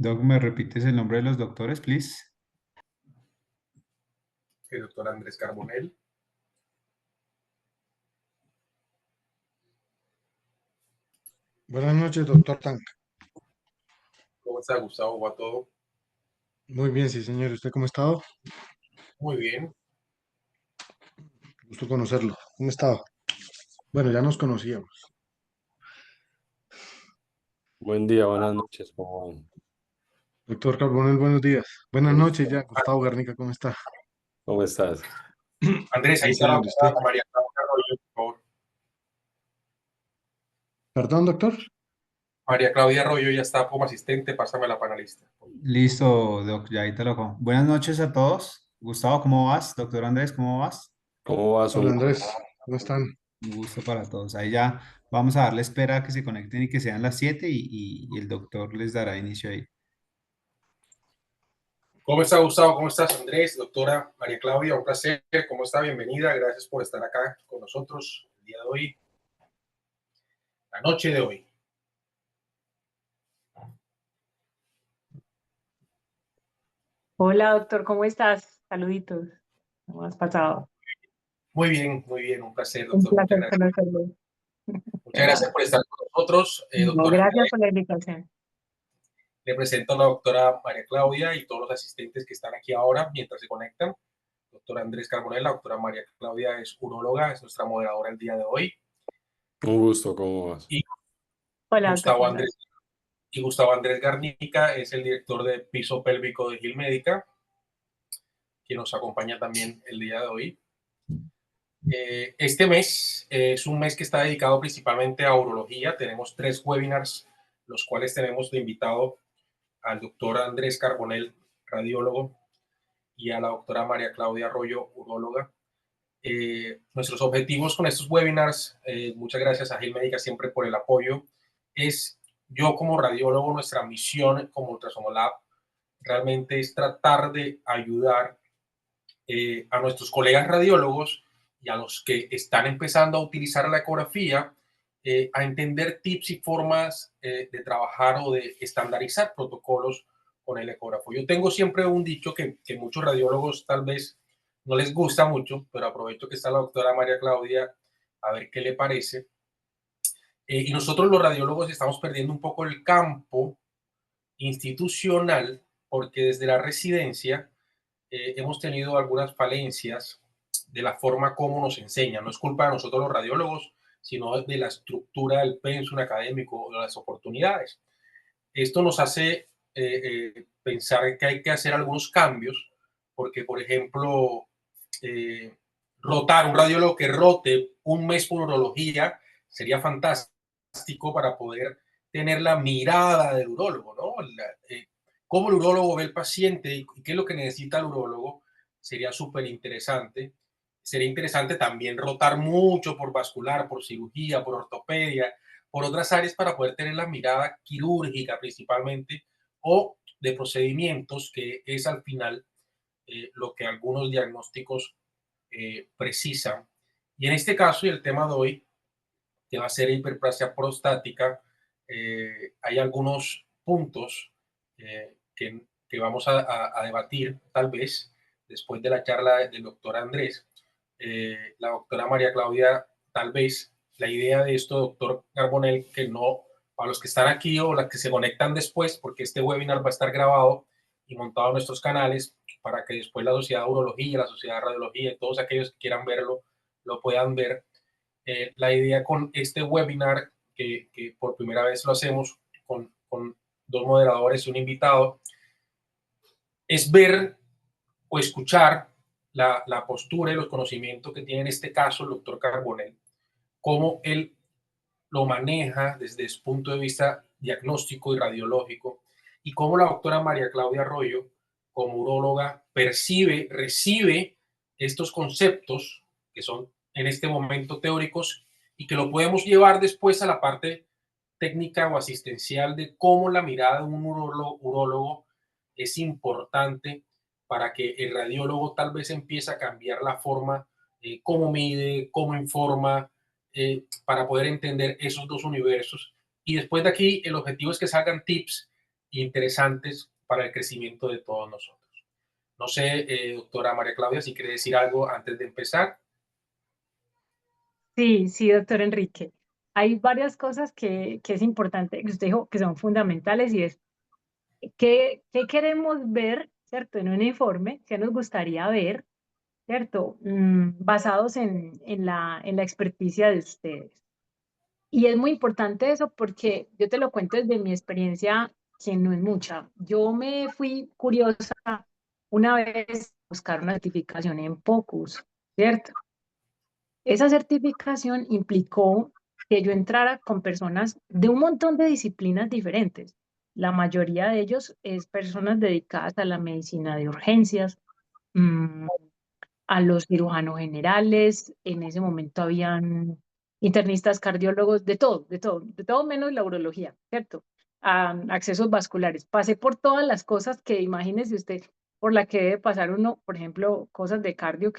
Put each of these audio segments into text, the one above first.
Doc, ¿me repites el nombre de los doctores, please? El doctor Andrés Carbonell. Buenas noches, doctor Tank. ¿Cómo está, Gustavo? ¿Va todo? Muy bien, sí, señor. ¿Usted cómo ha estado? Muy bien. Gusto conocerlo. ¿Cómo ha estado? Bueno, ya nos conocíamos. Buen día, buenas noches, ¿cómo van? Doctor Carbonell, buenos días. Buenas Muy noches ya. bien. Gustavo Garnica, ¿cómo está? ¿Cómo estás? Andrés, ahí Bien, está la señor. ¿Y usted? doctora María Claudia Arroyo, por favor. Perdón, doctor. María Claudia Arroyo ya está como asistente. Pásame a la panelista. Listo, Doc, ya ahí te lo cojo. Buenas noches a todos. Gustavo, ¿cómo vas? Doctor Andrés, ¿cómo vas? ¿Cómo vas? Hola, Andrés. ¿Cómo están? Un gusto para todos. Ahí ya vamos a darle espera a que se conecten y que sean las 7 y el doctor les dará inicio ahí. ¿Cómo está, Gustavo? ¿Cómo estás, Andrés? Doctora María Claudia, un placer. ¿Cómo está? Bienvenida. Gracias por estar acá con nosotros el día de hoy, la noche de hoy. Hola, doctor, ¿cómo estás? Saluditos. ¿Cómo has pasado? Muy bien, muy bien. Un placer, Un doctor. Muchas placer gracias. conocerlo. Muchas gracias por estar con nosotros, No, doctor gracias Andrés. por la invitación. Le presento a la doctora María Claudia y todos los asistentes que están aquí ahora mientras se conectan. Doctor Andrés Carbonell, la doctora María Claudia es uróloga, es nuestra moderadora el día de hoy. Un gusto, ¿cómo vas? Y Hola, doctor, Gustavo ¿cómo Andrés, estás? Gustavo Andrés Garnica es el director de piso pélvico de Gil Médica, que nos acompaña también el día de hoy. Este mes es un mes que está dedicado principalmente a urología. Tenemos 3 webinars, los cuales tenemos de invitado al doctor Andrés Carbonell, radiólogo, y a la doctora María Claudia Arroyo, uróloga. Nuestros objetivos con estos webinars, muchas gracias a Gil Médica siempre por el apoyo, es yo como radiólogo, nuestra misión como Ultrasonolab realmente es tratar de ayudar a nuestros colegas radiólogos y a los que están empezando a utilizar la ecografía a entender tips y formas de trabajar o de estandarizar protocolos con el ecógrafo. Yo tengo siempre un dicho que muchos radiólogos tal vez no les gusta mucho, pero aprovecho que está la doctora María Claudia a ver qué le parece. Y nosotros los radiólogos estamos perdiendo un poco el campo institucional porque desde la residencia hemos tenido algunas falencias de la forma como nos enseñan. No es culpa de nosotros los radiólogos, sino de la estructura del pensum académico o de las oportunidades. Esto nos hace pensar que hay que hacer algunos cambios, porque, por ejemplo, rotar, un radiólogo que rote un mes por urología sería fantástico para poder tener la mirada del urólogo, ¿no? Cómo el urólogo ve el paciente y qué es lo que necesita el urólogo sería súper interesante. Sería interesante también rotar mucho por vascular, por cirugía, por ortopedia, por otras áreas para poder tener la mirada quirúrgica principalmente o de procedimientos, que es al final lo que algunos diagnósticos precisan. Y en este caso, y el tema de hoy, que va a ser hiperplasia prostática, hay algunos puntos que vamos a debatir tal vez después de la charla del doctor Andrés. La doctora María Claudia, tal vez la idea de esto, doctor Carbonell, que no, para los que están aquí o las que se conectan después, porque este webinar va a estar grabado y montado en nuestros canales, para que después la Sociedad de Urología, la Sociedad de Radiología y todos aquellos que quieran verlo, lo puedan ver. La idea con este webinar, que por primera vez lo hacemos con 2 moderadores y un invitado, es ver o escuchar la postura y los conocimientos que tiene en este caso el doctor Carbonell, cómo él lo maneja desde su punto de vista diagnóstico y radiológico, y cómo la doctora María Claudia Arroyo, como uróloga, percibe, recibe estos conceptos que son en este momento teóricos y que lo podemos llevar después a la parte técnica o asistencial de cómo la mirada de un urólogo es importante para que el radiólogo tal vez empiece a cambiar la forma, cómo mide, cómo informa, para poder entender esos dos universos. Y después de aquí, el objetivo es que salgan tips interesantes para el crecimiento de todos nosotros. No sé, doctora María Claudia, si quiere decir algo antes de empezar. Sí, sí, doctor Enrique. Hay varias cosas que es importante, que usted dijo que son fundamentales y es qué queremos ver, ¿cierto? En un informe, qué nos gustaría ver, ¿cierto? Basados en la experticia de ustedes. Y es muy importante eso porque yo te lo cuento desde mi experiencia, que no es mucha. Yo me fui curiosa una vez a buscar una certificación en POCUS, ¿cierto? Esa certificación implicó que yo entrara con personas de un montón de disciplinas diferentes. La mayoría de ellos es personas dedicadas a la medicina de urgencias, mm, a los cirujanos generales. En ese momento habían internistas, cardiólogos, de todo menos la urología, ¿cierto? Accesos vasculares. Pasé por todas las cosas que imagínese usted por la que debe pasar uno, por ejemplo, cosas de cardio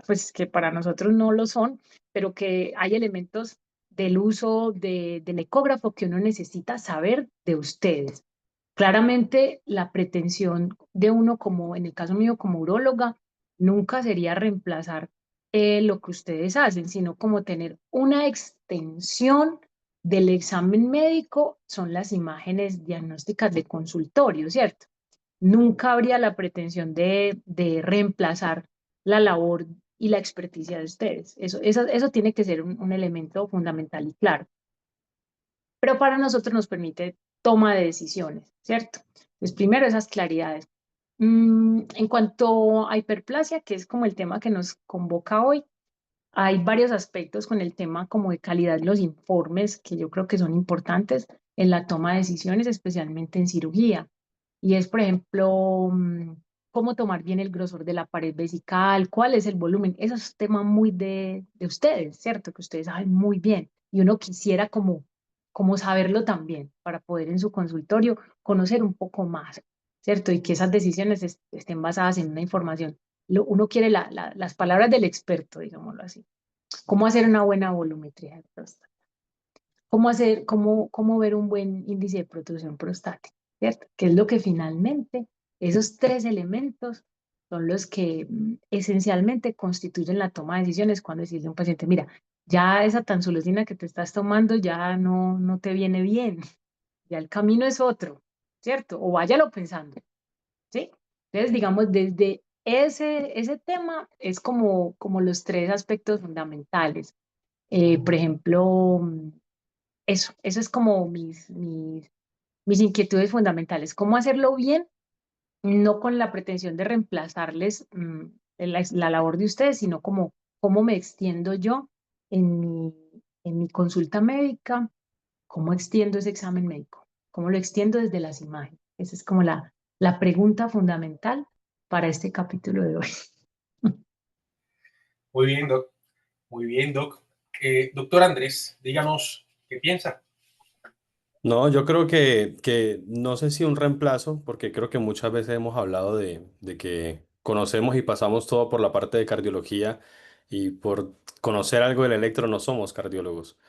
pues, que para nosotros no lo son, pero que hay elementos del uso del ecógrafo que uno necesita saber de ustedes. Claramente, la pretensión de uno, como en el caso mío como uróloga, nunca sería reemplazar lo que ustedes hacen, sino como tener una extensión del examen médico, son las imágenes diagnósticas de consultorio, ¿cierto? Nunca habría la pretensión de reemplazar la labor y la experticia de ustedes. Eso tiene que ser un elemento fundamental y claro. Pero para nosotros nos permite toma de decisiones, ¿cierto? Entonces, primero esas claridades. En cuanto a hiperplasia, que es como el tema que nos convoca hoy, hay varios aspectos con el tema como de calidad de los informes que yo creo que son importantes en la toma de decisiones, especialmente en cirugía. Y es, por ejemplo, cómo tomar bien el grosor de la pared vesical, cuál es el volumen. Eso es tema muy de ustedes, ¿cierto? Que ustedes saben muy bien. Y uno quisiera como saberlo también para poder en su consultorio conocer un poco más, ¿cierto? Y que esas decisiones estén basadas en una información. Uno quiere las palabras del experto, digámoslo así. ¿Cómo hacer una buena volumetría de próstata? ¿Cómo ver un buen índice de protrusión prostática? ¿Cierto? Que es lo que finalmente, esos tres elementos son los que esencialmente constituyen la toma de decisiones cuando decide un paciente, mira, ya esa tansulosina que te estás tomando ya no te viene bien, ya el camino es otro, ¿cierto? O váyalo pensando, ¿sí? Entonces, digamos, desde ese tema es como los tres aspectos fundamentales. Por ejemplo, eso es como mis inquietudes fundamentales. ¿Cómo hacerlo bien? No con la pretensión de reemplazarles la labor de ustedes, sino como cómo me extiendo yo en mi consulta médica, cómo extiendo ese examen médico, cómo lo extiendo desde las imágenes. Esa es como la pregunta fundamental para este capítulo de hoy. Muy bien, Doc. Muy bien, Doc. Doctor Andrés, díganos qué piensa. No, yo creo que no sé si un reemplazo, porque creo que muchas veces hemos hablado de que conocemos y pasamos todo por la parte de cardiología y por conocer algo del electro no somos cardiólogos.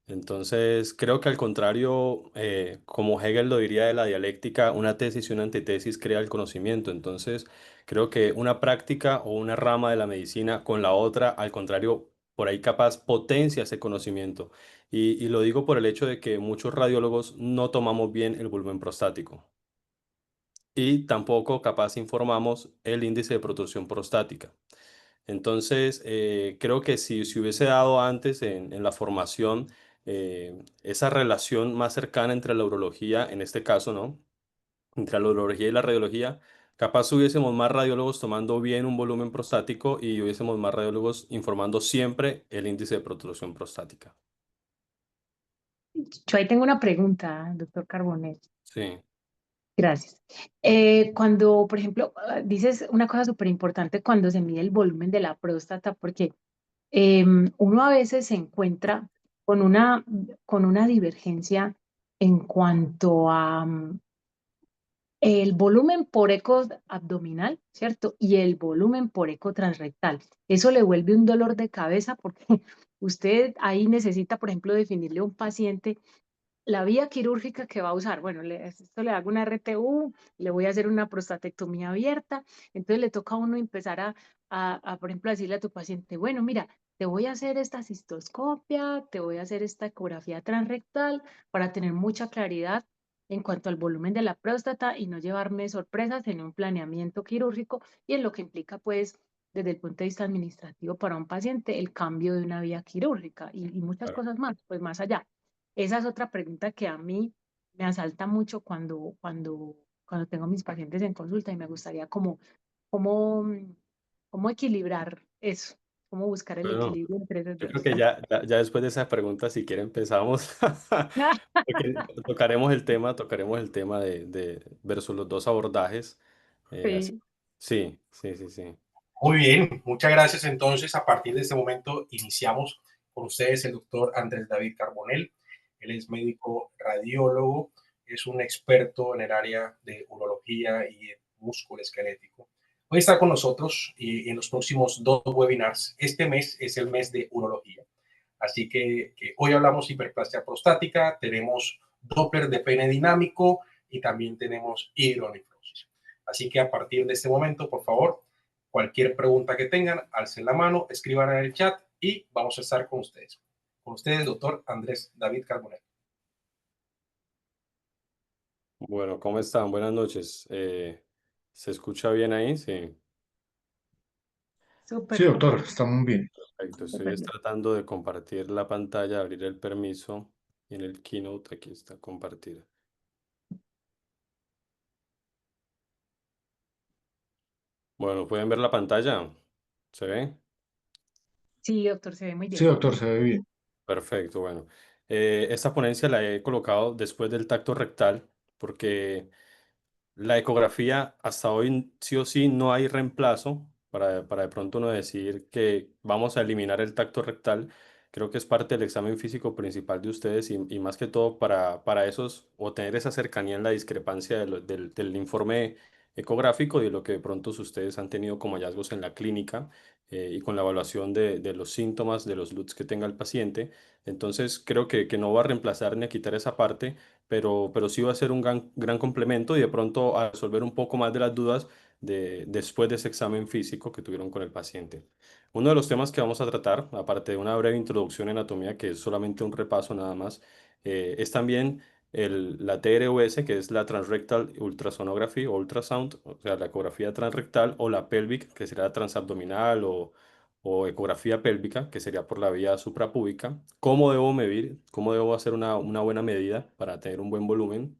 Entonces, creo que al contrario, como Hegel lo diría de la dialéctica, una tesis y una antitesis crea el conocimiento. Entonces, creo que una práctica o una rama de la medicina con la otra, al contrario, por ahí capaz potencia ese conocimiento. Y lo digo por el hecho de que muchos radiólogos no tomamos bien el volumen prostático y tampoco capaz informamos el índice de protrusión prostática. Entonces, creo que si se hubiese dado antes en la formación esa relación más cercana entre la urología, en este caso, ¿no? Entre la urología y la radiología, capaz hubiésemos más radiólogos tomando bien un volumen prostático y hubiésemos más radiólogos informando siempre el índice de protrusión prostática. Yo ahí tengo una pregunta, doctor Carbonell. Sí. Gracias. Cuando, por ejemplo, dices una cosa súper importante cuando se mide el volumen de la próstata, porque uno a veces se encuentra con una divergencia en cuanto a el volumen por eco abdominal, ¿cierto? Y el volumen por eco transrectal. Eso le vuelve un dolor de cabeza porque usted ahí necesita, por ejemplo, definirle a un paciente la vía quirúrgica que va a usar. Bueno, esto le hago una RTU, le voy a hacer una prostatectomía abierta, entonces le toca a uno empezar por ejemplo, decirle a tu paciente, bueno, mira, te voy a hacer esta cistoscopia, te voy a hacer esta ecografía transrectal para tener mucha claridad en cuanto al volumen de la próstata y no llevarme sorpresas en un planeamiento quirúrgico y en lo que implica, pues, desde el punto de vista administrativo para un paciente, el cambio de una vía quirúrgica y muchas Claro. cosas más, pues más allá. Esa es otra pregunta que a mí me asalta mucho cuando tengo mis pacientes en consulta y me gustaría cómo, cómo equilibrar eso, cómo buscar el Bueno, equilibrio entre esos yo creo dos. que ya después de esa pregunta, si quiere empezamos, porque tocaremos el tema de versus los dos abordajes. Así. Sí, Sí, sí, sí, sí. Muy bien, muchas gracias. Entonces, a partir de este momento, iniciamos con ustedes el doctor Andrés David Carbonell. Él es médico radiólogo, es un experto en el área de urología y músculo esquelético. Hoy está con nosotros y en los próximos 2 webinars. Este mes es el mes de urología. Así que hoy hablamos hiperplasia prostática, tenemos Doppler de pene dinámico y también tenemos hidronefrosis. Así que a partir de este momento, por favor, cualquier pregunta que tengan, alcen la mano, escriban en el chat y vamos a estar con ustedes. Con ustedes, doctor Andrés David Carbonell. Bueno, ¿cómo están? Buenas noches. ¿Se escucha bien ahí? Sí, Sí, súper bien, doctor, está muy bien. perfecto. Estoy súper bien. tratando de compartir la pantalla, abrir el permiso y en el Keynote aquí está compartir. Bueno, ¿pueden ver la pantalla? ¿Se ve? Sí, doctor, se ve muy Sí, bien. doctor, se ve bien. Perfecto, bueno. Esta ponencia la he colocado después del tacto rectal porque la ecografía hasta hoy sí o sí no hay reemplazo para de pronto uno decir que vamos a eliminar el tacto rectal. Creo que es parte del examen físico principal de ustedes y más que todo para esos o tener esa cercanía en la discrepancia del informe ecográfico y de lo que de pronto ustedes han tenido como hallazgos en la clínica y con la evaluación de los síntomas, de los LUTs que tenga el paciente. Entonces creo que no va a reemplazar ni a quitar esa parte, pero sí va a ser un gran complemento y de pronto a resolver un poco más de las dudas después de ese examen físico que tuvieron con el paciente. Uno de los temas que vamos a tratar, aparte de una breve introducción en anatomía, que es solamente un repaso nada más, es también la TRUS, que es la Transrectal Ultrasonography o Ultrasound, o sea, la ecografía transrectal, o la pelvic, que será transabdominal o ecografía pélvica, que sería por la vía suprapúbica. ¿Cómo debo medir? ¿Cómo debo hacer una buena medida para tener un buen volumen?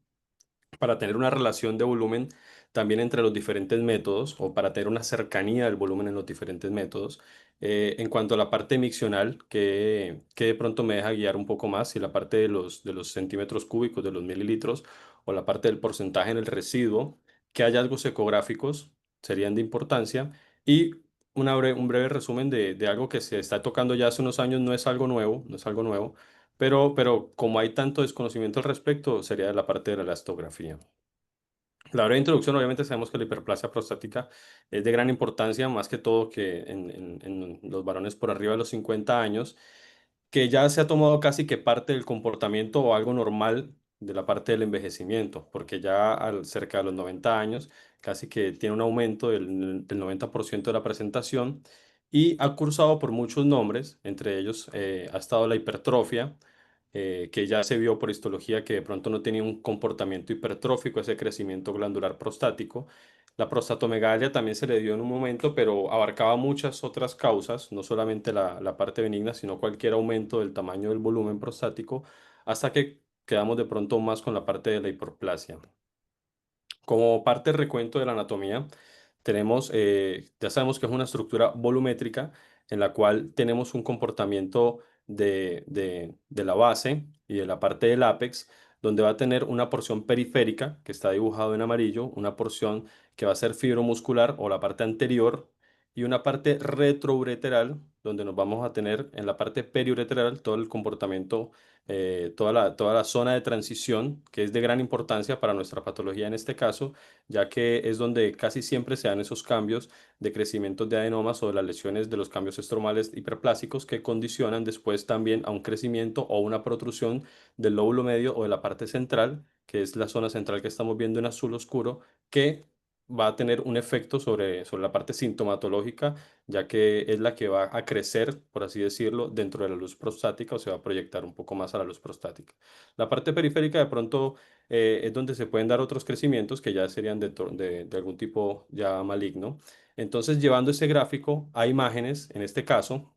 Para tener una relación de volumen también entre los diferentes métodos o para tener una cercanía del volumen en los diferentes métodos. En cuanto a la parte miccional, que de pronto me deja guiar un poco más, si la parte de los centímetros cúbicos, de los mililitros, o la parte del porcentaje en el residuo, qué hallazgos ecográficos serían de importancia y un breve resumen de algo que se está tocando ya hace unos años, no es algo nuevo, no es algo nuevo, pero como hay tanto desconocimiento al respecto, sería la parte de la elastografía. La breve introducción, obviamente sabemos que la hiperplasia prostática es de gran importancia, más que todo que en los varones por arriba de los 50 años, que ya se ha tomado casi que parte del comportamiento o algo normal de la parte del envejecimiento, porque ya cerca de los 90 años casi que tiene un aumento del 90% de la presentación y ha cursado por muchos nombres, entre ellos ha estado la hipertrofia, que ya se vio por histología que de pronto no tenía un comportamiento hipertrófico, ese crecimiento glandular prostático. La prostatomegalia también se le dio en un momento, pero abarcaba muchas otras causas, no solamente la parte benigna, sino cualquier aumento del tamaño del volumen prostático, hasta que quedamos de pronto más con la parte de la hiperplasia. Como parte del recuento de la anatomía, ya sabemos que es una estructura volumétrica en la cual tenemos un comportamiento de la base y de la parte del ápex, donde va a tener una porción periférica, que está dibujado en amarillo, una porción que va a ser fibromuscular o la parte anterior, y una parte retroureteral, donde nos vamos a tener en la parte periureteral todo el comportamiento, toda la zona de transición, que es de gran importancia para nuestra patología en este caso, ya que es donde casi siempre se dan esos cambios de crecimiento de adenomas o de las lesiones de los cambios estromales hiperplásicos que condicionan después también a un crecimiento o una protrusión del lóbulo medio o de la parte central, que es la zona central que estamos viendo en azul oscuro, que va a tener un efecto sobre la parte sintomatológica, ya que es la que va a crecer, por así decirlo, dentro de la luz prostática o se va a proyectar un poco más a la luz prostática. La parte periférica de pronto es donde se pueden dar otros crecimientos que ya serían de algún tipo ya maligno. Entonces, llevando ese gráfico a imágenes, en este caso,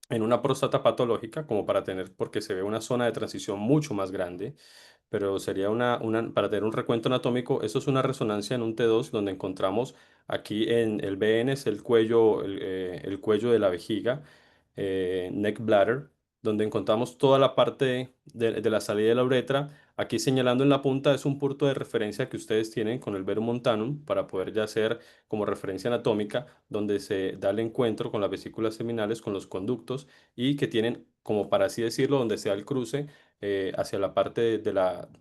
en una próstata patológica, como para tener, porque se ve una zona de transición mucho más grande, pero sería para tener un recuento anatómico, esto es una resonancia en un T2 donde encontramos aquí en el BN, es el cuello de la vejiga, neck bladder, donde encontramos toda la parte de la salida de la uretra. Aquí señalando en la punta es un punto de referencia que ustedes tienen con el verum montanum para poder ya hacer como referencia anatómica, donde se da el encuentro con las vesículas seminales, con los conductos y que tienen, como para así decirlo, donde se da el cruce hacia la parte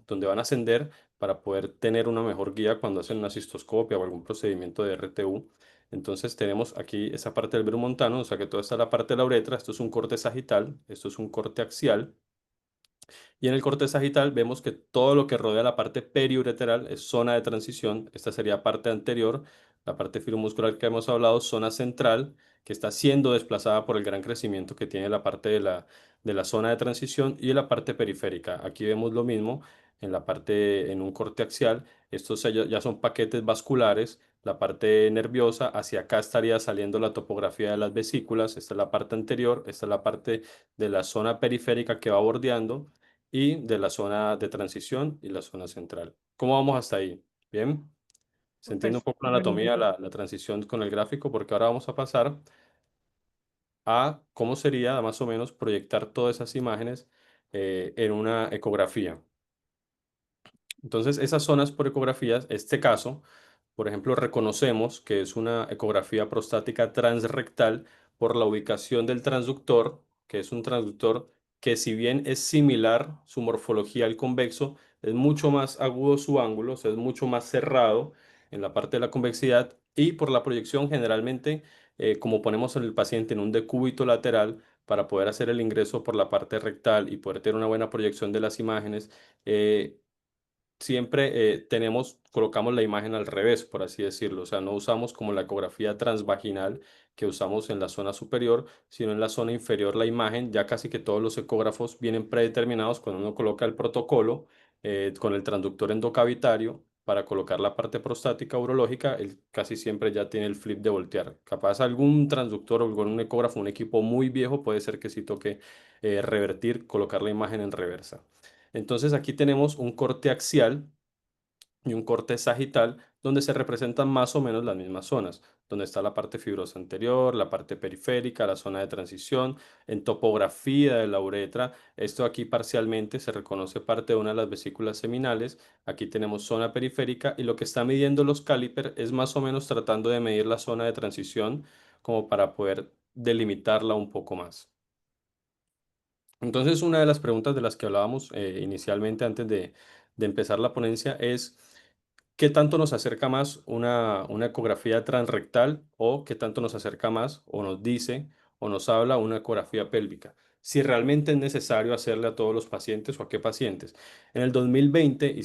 donde van a ascender para poder tener una mejor guía cuando hacen una cistoscopia o algún procedimiento de RTU. Entonces tenemos aquí esa parte del verum montano, o sea que toda esta es la parte de la uretra, esto es un corte sagital, esto es un corte axial. Y en el corte sagital vemos que todo lo que rodea la parte periureteral es zona de transición. Esta sería parte anterior, la parte filomuscular que hemos hablado, zona central, que está siendo desplazada por el gran crecimiento que tiene la parte de la zona de transición y la parte periférica. Aquí vemos lo mismo en la parte, en un corte axial. Estos ya son paquetes vasculares. La parte nerviosa, hacia acá estaría saliendo la topografía de las vesículas. Esta es la parte anterior, esta es la parte de la zona periférica que va bordeando y de la zona de transición y la zona central. ¿Cómo vamos hasta ahí? Bien, se entiende un Pues, poco la súper anatomía, bien. la transición con el gráfico, porque ahora vamos a pasar a cómo sería más o menos proyectar todas esas imágenes en una ecografía. Entonces, esas zonas por ecografías, este caso, por ejemplo, reconocemos que es una ecografía prostática transrectal por la ubicación del transductor, que es un transductor que si bien es similar su morfología al convexo, es mucho más agudo su ángulo, o sea, es mucho más cerrado en la parte de la convexidad y por la proyección generalmente, como ponemos en el paciente en un decúbito lateral para poder hacer el ingreso por la parte rectal y poder tener una buena proyección de las imágenes, siempre colocamos la imagen al revés, por así decirlo. O sea, no usamos como la ecografía transvaginal que usamos en la zona superior, sino en la zona inferior la imagen. Ya casi que todos los ecógrafos vienen predeterminados cuando uno coloca el protocolo con el transductor endocavitario para colocar la parte prostática urológica, él casi siempre ya tiene el flip de voltear. Capaz algún transductor o algún ecógrafo, un equipo muy viejo, puede ser que sí toque revertir, colocar la imagen en reversa. Entonces aquí tenemos un corte axial y un corte sagital donde se representan más o menos las mismas zonas, donde está la parte fibrosa anterior, la parte periférica, la zona de transición, en topografía de la uretra. Esto aquí parcialmente se reconoce parte de una de las vesículas seminales. Aquí tenemos zona periférica y lo que está midiendo los caliper es más o menos tratando de medir la zona de transición como para poder delimitarla un poco más. Entonces, una de las preguntas de las que hablábamos inicialmente antes de empezar la ponencia es, ¿qué tanto nos acerca más una ecografía transrectal o qué tanto nos acerca más o nos dice o nos habla una ecografía pélvica? Si realmente es necesario hacerle a todos los pacientes o a qué pacientes. En el 2020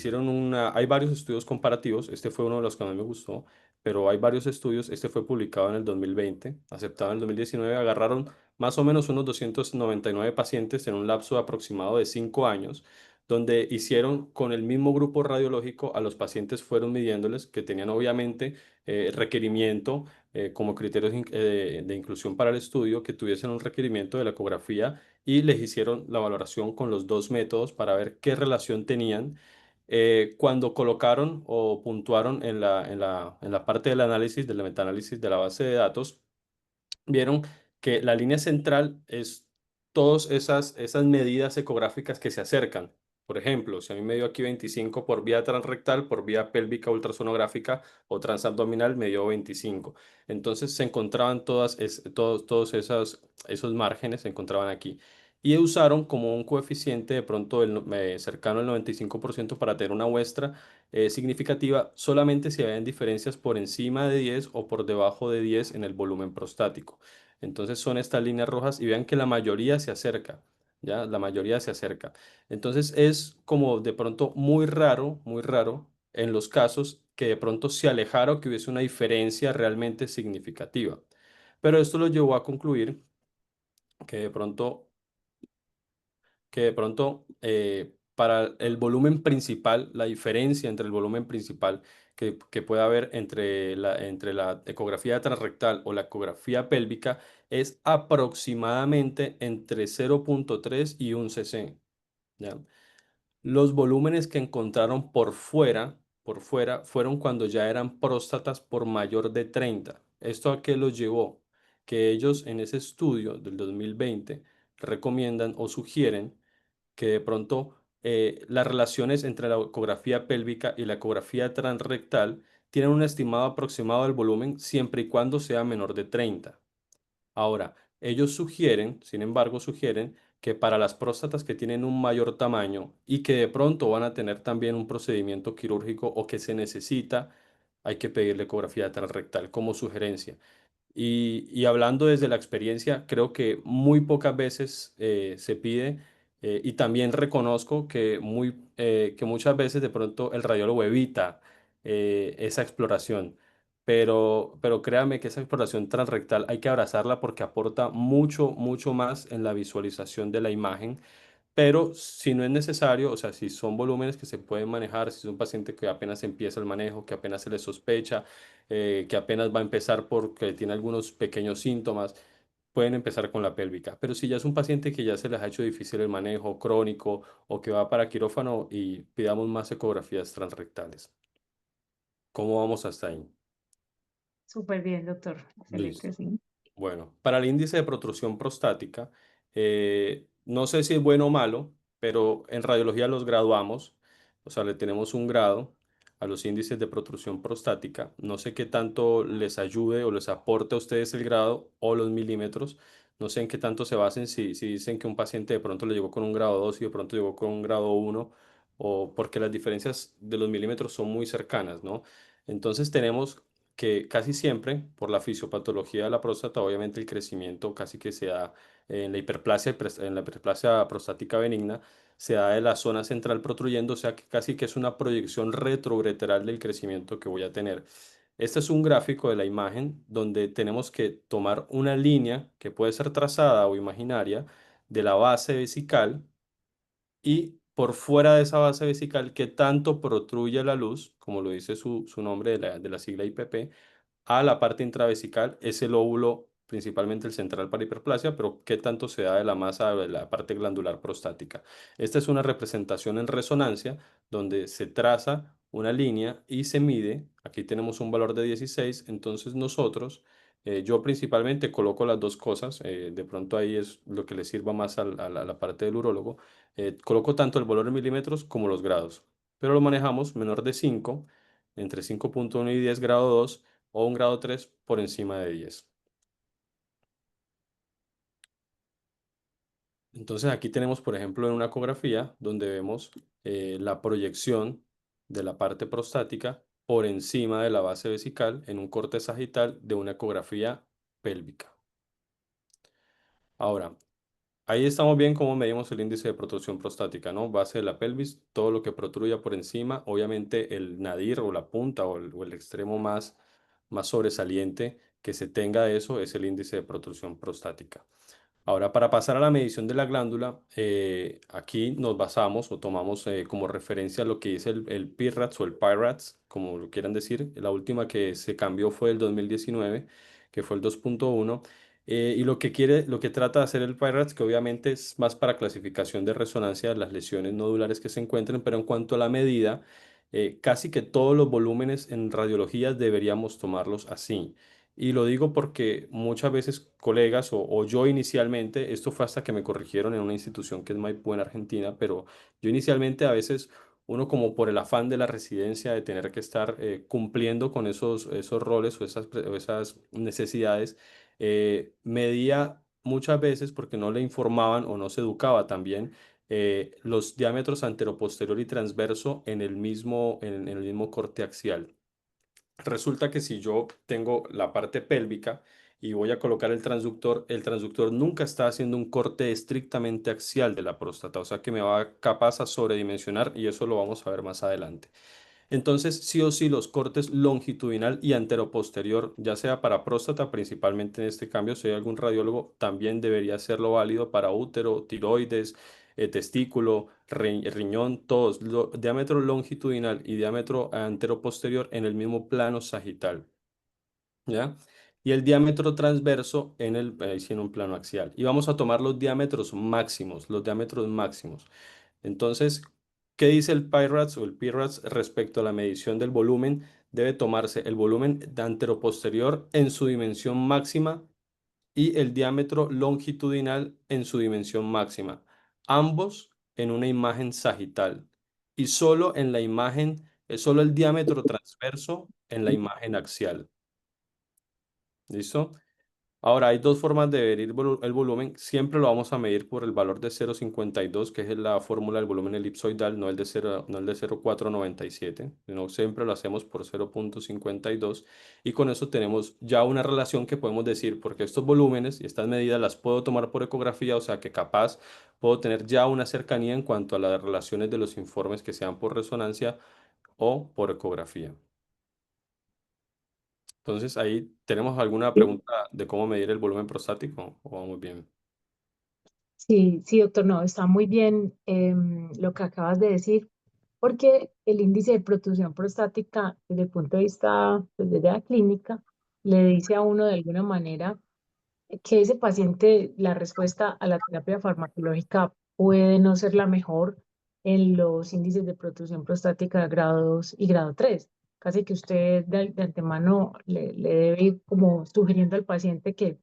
hay varios estudios comparativos, este fue uno de los que más me gustó, pero hay varios estudios, este fue publicado en el 2020, aceptado en el 2019, agarraron más o menos unos 299 pacientes en un lapso aproximado de 5 años, donde hicieron con el mismo grupo radiológico a los pacientes, fueron midiéndoles que tenían obviamente requerimiento como criterios de inclusión para el estudio, que tuviesen un requerimiento de la ecografía y les hicieron la valoración con los dos métodos para ver qué relación tenían. Cuando colocaron o puntuaron en la parte del análisis, del metaanálisis de la base de datos, vieron que la línea central es todas esas medidas ecográficas que se acercan. Por ejemplo, si a mí me dio aquí 25 por vía transrectal, por vía pélvica ultrasonográfica o transabdominal me dio 25. Entonces se encontraban todos esos márgenes, se encontraban aquí. Y usaron como un coeficiente de pronto cercano al 95% para tener una muestra significativa solamente si habían diferencias por encima de 10 o por debajo de 10 en el volumen prostático. Entonces son estas líneas rojas y vean que la mayoría se acerca, ¿ya? La mayoría se acerca. Entonces es como de pronto muy raro en los casos que de pronto se alejara o que hubiese una diferencia realmente significativa. Pero esto lo llevó a concluir que de pronto para el volumen principal, la diferencia entre el volumen principal que puede haber entre la ecografía transrectal o la ecografía pélvica es aproximadamente entre 0,3 y 1 cc. ¿Ya? Los volúmenes que encontraron por fuera, fueron cuando ya eran próstatas por mayor de 30. ¿Esto a qué los llevó? Que ellos en ese estudio del 2020 recomiendan o sugieren que de pronto las relaciones entre la ecografía pélvica y la ecografía transrectal tienen un estimado aproximado del volumen siempre y cuando sea menor de 30. Ahora, ellos sugieren, sin embargo, sugieren que para las próstatas que tienen un mayor tamaño y que de pronto van a tener también un procedimiento quirúrgico o que se necesita, hay que pedirle ecografía transrectal como sugerencia. Y hablando desde la experiencia, creo que muy pocas veces se pide y también reconozco que muchas veces de pronto el radiólogo evita esa exploración. Pero créame que esa exploración transrectal hay que abrazarla porque aporta mucho más en la visualización de la imagen, pero si no es necesario, o sea, si son volúmenes que se pueden manejar, si es un paciente que apenas empieza el manejo, que apenas se le sospecha, que apenas va a empezar porque tiene algunos pequeños síntomas, pueden empezar con la pélvica. Pero si ya es un paciente que ya se les ha hecho difícil el manejo crónico o que va para quirófano y pidamos más ecografías transrectales. ¿Cómo vamos hasta ahí? Súper bien, doctor. Excelente, Listo. sí. Bueno, para el índice de protrusión prostática, no sé si es bueno o malo, pero en radiología los graduamos, o sea, le tenemos un grado a los índices de protrusión prostática. No sé qué tanto les ayude o les aporte a ustedes el grado o los milímetros. No sé en qué tanto se basen si dicen que un paciente de pronto le llegó con un grado 2 y de pronto llegó con un grado 1, o porque las diferencias de los milímetros son muy cercanas, ¿no? Entonces tenemos que casi siempre, por la fisiopatología de la próstata, obviamente el crecimiento casi que se da en la hiperplasia prostática benigna, se da de la zona central protruyendo, o sea que casi que es una proyección retroureteral del crecimiento que voy a tener. Este es un gráfico de la imagen donde tenemos que tomar una línea que puede ser trazada o imaginaria de la base vesical y por fuera de esa base vesical que tanto protruye la luz, como lo dice su nombre de la sigla IPP, a la parte intravesical, es el óvulo, principalmente el central para hiperplasia, pero qué tanto se da de la masa de la parte glandular prostática. Esta es una representación en resonancia donde se traza una línea y se mide. Aquí tenemos un valor de 16, entonces nosotros, yo principalmente coloco las dos cosas, de pronto ahí es lo que le sirva más a la parte del urólogo. Coloco tanto el valor en milímetros como los grados, pero lo manejamos menor de 5, entre 5,1 y 10 grado 2 o un grado 3 por encima de 10. Entonces aquí tenemos, por ejemplo, en una ecografía donde vemos la proyección de la parte prostática por encima de la base vesical en un corte sagital de una ecografía pélvica. Ahora, ahí estamos bien cómo medimos el índice de protrusión prostática, ¿no? Base de la pelvis, todo lo que protruya por encima, obviamente el nadir o la punta o el extremo más sobresaliente que se tenga de eso es el índice de protrusión prostática. Ahora, para pasar a la medición de la glándula, aquí nos basamos o tomamos como referencia lo que dice el PIRADS o el PIRADS, como lo quieran decir. La última que se cambió fue el 2019, que fue el 2,1. Y lo que trata de hacer el PIRADS, que obviamente es más para clasificación de resonancia de las lesiones nodulares que se encuentren, pero en cuanto a la medida, casi que todos los volúmenes en radiología deberíamos tomarlos así. Y lo digo porque muchas veces colegas o yo inicialmente, esto fue hasta que me corrigieron en una institución que es Maipú en Argentina, pero yo inicialmente a veces uno como por el afán de la residencia, de tener que estar cumpliendo con esos roles o esas necesidades, medía muchas veces porque no le informaban o no se educaba también los diámetros anteroposterior y transverso en el mismo corte axial. Resulta que si yo tengo la parte pélvica y voy a colocar el transductor nunca está haciendo un corte estrictamente axial de la próstata, o sea que me va capaz a sobredimensionar y eso lo vamos a ver más adelante. Entonces, sí o sí, los cortes longitudinal y anteroposterior, ya sea para próstata, principalmente en este cambio, si hay algún radiólogo, también debería hacerlo válido para útero, tiroides, testículo, riñón, todos, diámetro longitudinal y diámetro anteroposterior en el mismo plano sagital, ¿ya? Y el diámetro transverso sí, en un plano axial. Y vamos a tomar los diámetros máximos. Entonces, ¿qué dice el PIRADS o el PIRADS respecto a la medición del volumen? Debe tomarse el volumen anteroposterior en su dimensión máxima y el diámetro longitudinal en su dimensión máxima, ambos en una imagen sagital y solo en la imagen, solo el diámetro transverso en la imagen axial. ¿Listo? Ahora, hay dos formas de medir el volumen. Siempre lo vamos a medir por el valor de 0,52, que es la fórmula del volumen elipsoidal, no el de 0, no el de 0,497, sino siempre lo hacemos por 0,52. Y con eso tenemos ya una relación que podemos decir, porque estos volúmenes y estas medidas las puedo tomar por ecografía, o sea que capaz puedo tener ya una cercanía en cuanto a las relaciones de los informes que sean por resonancia o por ecografía. Entonces, ahí tenemos alguna pregunta de cómo medir el volumen prostático o vamos bien. Sí, sí, doctor, no, está muy bien lo que acabas de decir, porque el índice de protrusión prostática, desde el punto de vista, pues, desde la clínica, le dice a uno de alguna manera que ese paciente, la respuesta a la terapia farmacológica puede no ser la mejor en los índices de protrusión prostática grado 2 y grado 3. Casi que usted de antemano le debe ir como sugiriendo al paciente que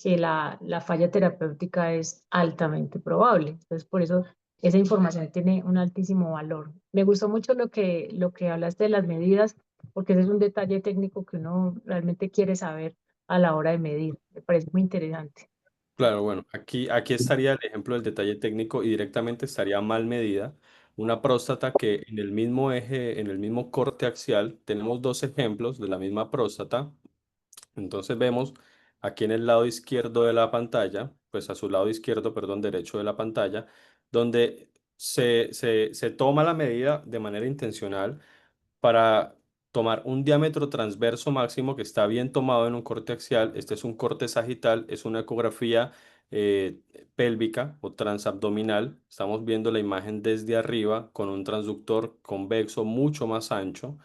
la falla terapéutica es altamente probable. Entonces, por eso esa información tiene un altísimo valor. Me gustó mucho lo que hablaste de las medidas, porque ese es un detalle técnico que uno realmente quiere saber a la hora de medir. Me parece muy interesante. Claro, bueno, aquí estaría el ejemplo del detalle técnico y directamente estaría mal medida. Una próstata que en el mismo eje, en el mismo corte axial, tenemos dos ejemplos de la misma próstata. Entonces vemos aquí en el lado izquierdo de la pantalla, pues a su lado izquierdo, perdón, derecho de la pantalla, donde se toma la medida de manera intencional para tomar un diámetro transverso máximo que está bien tomado en un corte axial. Este es un corte sagital, es una ecografía eh, pélvica o transabdominal. Estamos viendo la imagen desde arriba con un transductor convexo mucho más ancho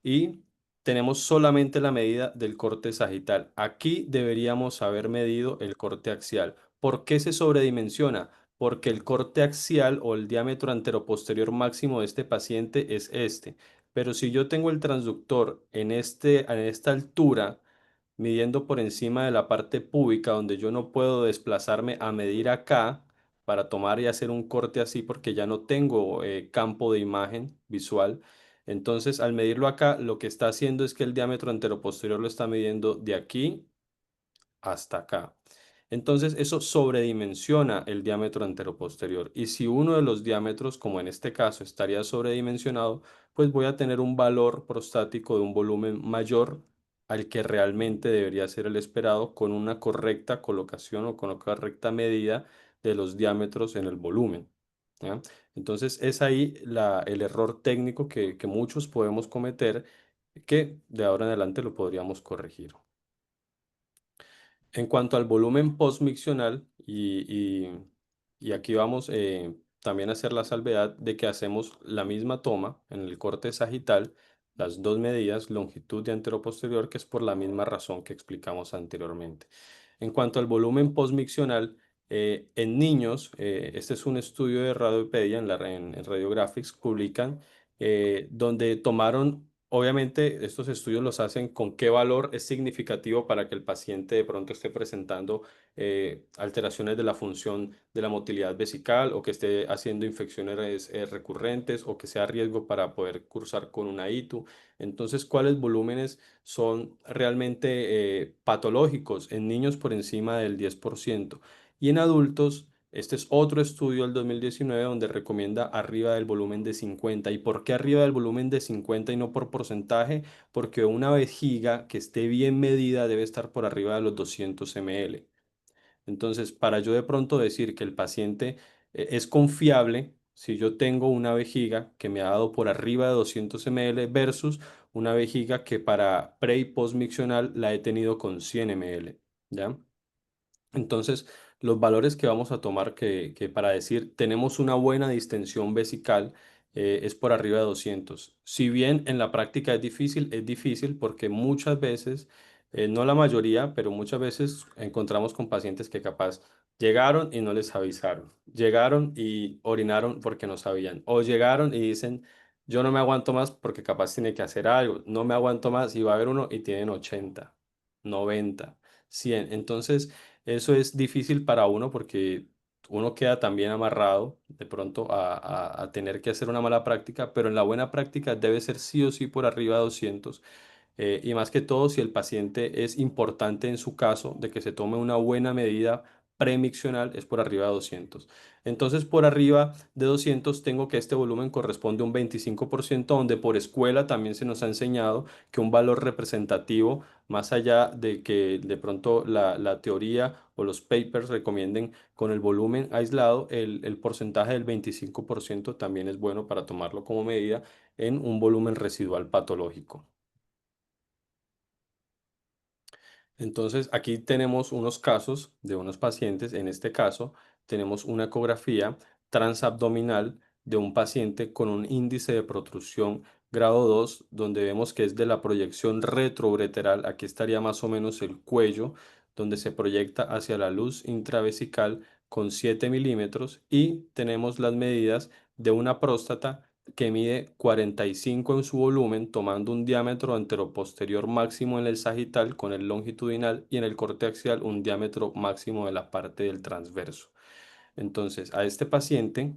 y tenemos solamente la medida del corte sagital. Aquí deberíamos haber medido el corte axial. ¿Por qué se sobredimensiona? Porque el corte axial o el diámetro anteroposterior máximo de este paciente es este. Pero si yo tengo el transductor en esta altura, midiendo por encima de la parte púbica, donde yo no puedo desplazarme a medir acá para tomar y hacer un corte así porque ya no tengo campo de imagen visual. Entonces, al medirlo acá, lo que está haciendo es que el diámetro anteroposterior lo está midiendo de aquí hasta acá. Entonces, eso sobredimensiona el diámetro anteroposterior. Y si uno de los diámetros, como en este caso, estaría sobredimensionado, pues voy a tener un valor prostático de un volumen mayor al que realmente debería ser el esperado con una correcta colocación o con una correcta medida de los diámetros en el volumen. ¿Ya? Entonces, es ahí el error técnico que muchos podemos cometer, que de ahora en adelante lo podríamos corregir. En cuanto al volumen postmiccional, y aquí vamos también a hacer la salvedad de que hacemos la misma toma en el corte sagital, las dos medidas, longitud y anteroposterior, que es por la misma razón que explicamos anteriormente. En cuanto al volumen postmiccional, en niños, este es un estudio de Radiopedia en Radiographics, publican, donde tomaron obviamente estos estudios los hacen con qué valor es significativo para que el paciente de pronto esté presentando alteraciones de la función de la motilidad vesical o que esté haciendo infecciones recurrentes o que sea riesgo para poder cursar con una ITU. Entonces, ¿cuáles volúmenes son realmente patológicos en niños por encima del 10%? Y en adultos, este es otro estudio del 2019 donde recomienda arriba del volumen de 50. ¿Y por qué arriba del volumen de 50 y no por porcentaje? Porque una vejiga que esté bien medida debe estar por arriba de los 200 ml. Entonces, para yo de pronto decir que el paciente es confiable, si yo tengo una vejiga que me ha dado por arriba de 200 ml versus una vejiga que para pre y post miccional la he tenido con 100 ml, ¿ya? Entonces, los valores que vamos a tomar que para decir tenemos una buena distensión vesical es por arriba de 200. Si bien en la práctica es difícil porque muchas veces, no la mayoría, pero muchas veces encontramos con pacientes que capaz llegaron y no les avisaron. Llegaron y orinaron porque no sabían. O llegaron y dicen, yo no me aguanto más porque capaz tiene que hacer algo. No me aguanto más y va a haber uno y tienen 80, 90, 100. Entonces, eso es difícil para uno porque uno queda también amarrado de pronto a tener que hacer una mala práctica, pero en la buena práctica debe ser sí o sí por arriba de 200 y más que todo si el paciente es importante en su caso de que se tome una buena medida premiccional es por arriba de 200. Entonces por arriba de 200 tengo que este volumen corresponde a un 25% donde por escuela también se nos ha enseñado que un valor representativo más allá de que de pronto la teoría o los papers recomienden con el volumen aislado, el porcentaje del 25% también es bueno para tomarlo como medida en un volumen residual patológico. Entonces, aquí tenemos unos casos de unos pacientes. En este caso, tenemos una ecografía transabdominal de un paciente con un índice de protrusión grado 2, donde vemos que es de la proyección retroureteral. Aquí estaría más o menos el cuello, donde se proyecta hacia la luz intravesical con 7 milímetros. Y tenemos las medidas de una próstata que mide 45 en su volumen, tomando un diámetro anteroposterior máximo en el sagital con el longitudinal y en el corte axial un diámetro máximo de la parte del transverso. Entonces, a este paciente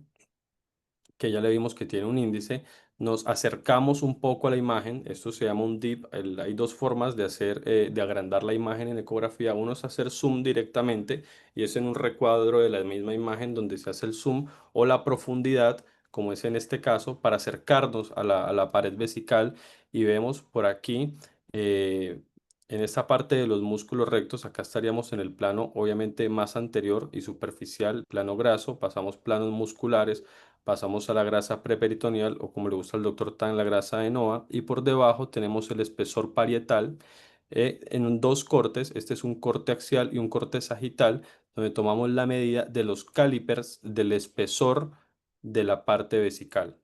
que ya le vimos que tiene un índice, nos acercamos un poco a la imagen, esto se llama un dip, hay dos formas de hacer, de agrandar la imagen en ecografía, uno es hacer zoom directamente y es en un recuadro de la misma imagen donde se hace el zoom o la profundidad, como es en este caso, para acercarnos a la pared vesical y vemos por aquí, en esta parte de los músculos rectos, acá estaríamos en el plano obviamente más anterior y superficial, plano graso, pasamos planos musculares, pasamos a la grasa preperitoneal o como le gusta al doctor Tan, la grasa de Noa y por debajo tenemos el espesor parietal en dos cortes, este es un corte axial y un corte sagital, donde tomamos la medida de los calipers del espesor de la parte vesical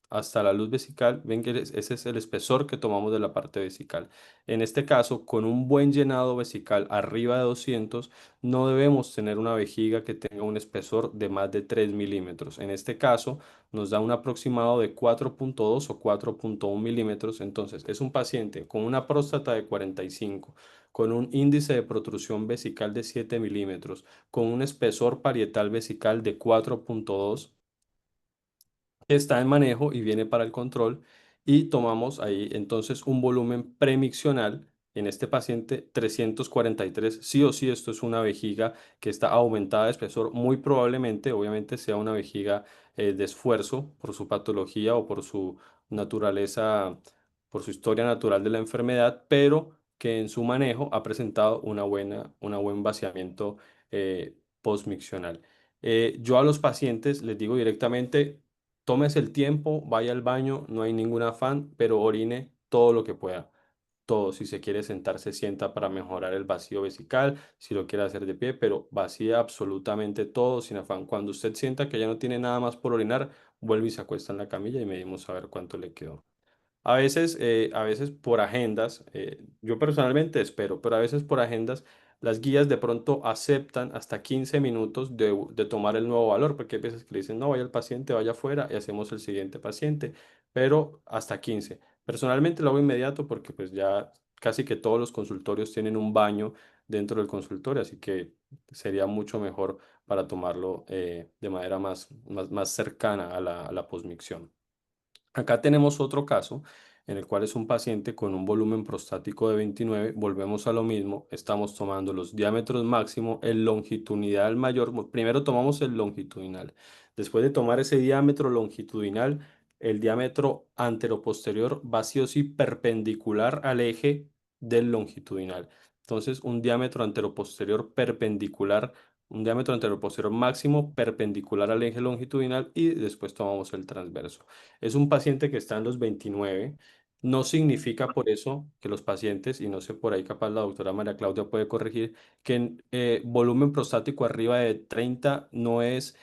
hasta la luz vesical, ven que ese es el espesor que tomamos de la parte vesical. En este caso, con un buen llenado vesical arriba de 200, no debemos tener una vejiga que tenga un espesor de más de 3 milímetros. En este caso, nos da un aproximado de 4,2 o 4,1 milímetros. Entonces, es un paciente con una próstata de 45, con un índice de protrusión vesical de 7 milímetros, con un espesor parietal vesical de 4,2 está en manejo y viene para el control y tomamos ahí entonces un volumen premiccional en este paciente 343. Sí o sí esto es una vejiga que está aumentada de espesor, muy probablemente obviamente sea una vejiga de esfuerzo por su patología o por su naturaleza, por su historia natural de la enfermedad, pero que en su manejo ha presentado una buen vaciamiento postmiccional. Yo a los pacientes les digo directamente, tómese el tiempo, vaya al baño, no hay ningún afán, pero orine todo lo que pueda. Todo, si se quiere sentar, se sienta para mejorar el vacío vesical, si lo quiere hacer de pie, pero vacía absolutamente todo sin afán. Cuando usted sienta que ya no tiene nada más por orinar, vuelve y se acuesta en la camilla y medimos a ver cuánto le quedó. A veces por agendas, yo personalmente espero, pero a veces por agendas las guías de pronto aceptan hasta 15 minutos de tomar el nuevo valor, porque hay veces que le dicen, no, vaya el paciente, vaya afuera y hacemos el siguiente paciente, pero hasta 15. Personalmente lo hago inmediato porque pues ya casi que todos los consultorios tienen un baño dentro del consultorio, así que sería mucho mejor para tomarlo de manera más cercana a la posmicción. Acá tenemos otro caso en el cual es un paciente con un volumen prostático de 29. Volvemos a lo mismo. Estamos tomando los diámetros máximo, el longitudinal mayor. Primero tomamos el longitudinal. Después de tomar ese diámetro longitudinal, el diámetro anteroposterior va sí o sí perpendicular al eje del longitudinal. Entonces, un diámetro anteroposterior perpendicular, un diámetro anteroposterior máximo perpendicular al eje longitudinal y después tomamos el transverso. Es un paciente que está en los 29. No significa por eso que los pacientes, y no sé por ahí capaz la doctora María Claudia puede corregir, que volumen prostático arriba de 30 no es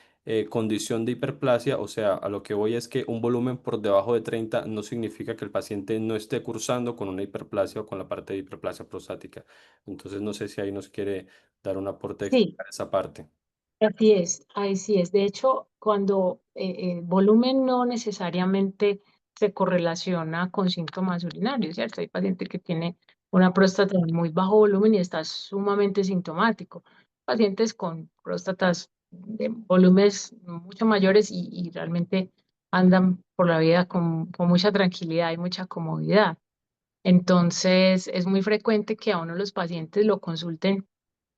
condición de hiperplasia. O sea, a lo que voy es que un volumen por debajo de 30 no significa que el paciente no esté cursando con una hiperplasia o con la parte de hiperplasia prostática. Entonces, no sé si ahí nos quiere dar un aporte extra Sí, a esa parte. así es. De hecho, cuando volumen no necesariamente se correlaciona con síntomas urinarios, ¿cierto? Hay paciente que tiene una próstata de muy bajo volumen y está sumamente sintomático. Pacientes con próstatas de volúmenes mucho mayores y realmente andan por la vida con mucha tranquilidad y mucha comodidad. Entonces, es muy frecuente que a uno los pacientes lo consulten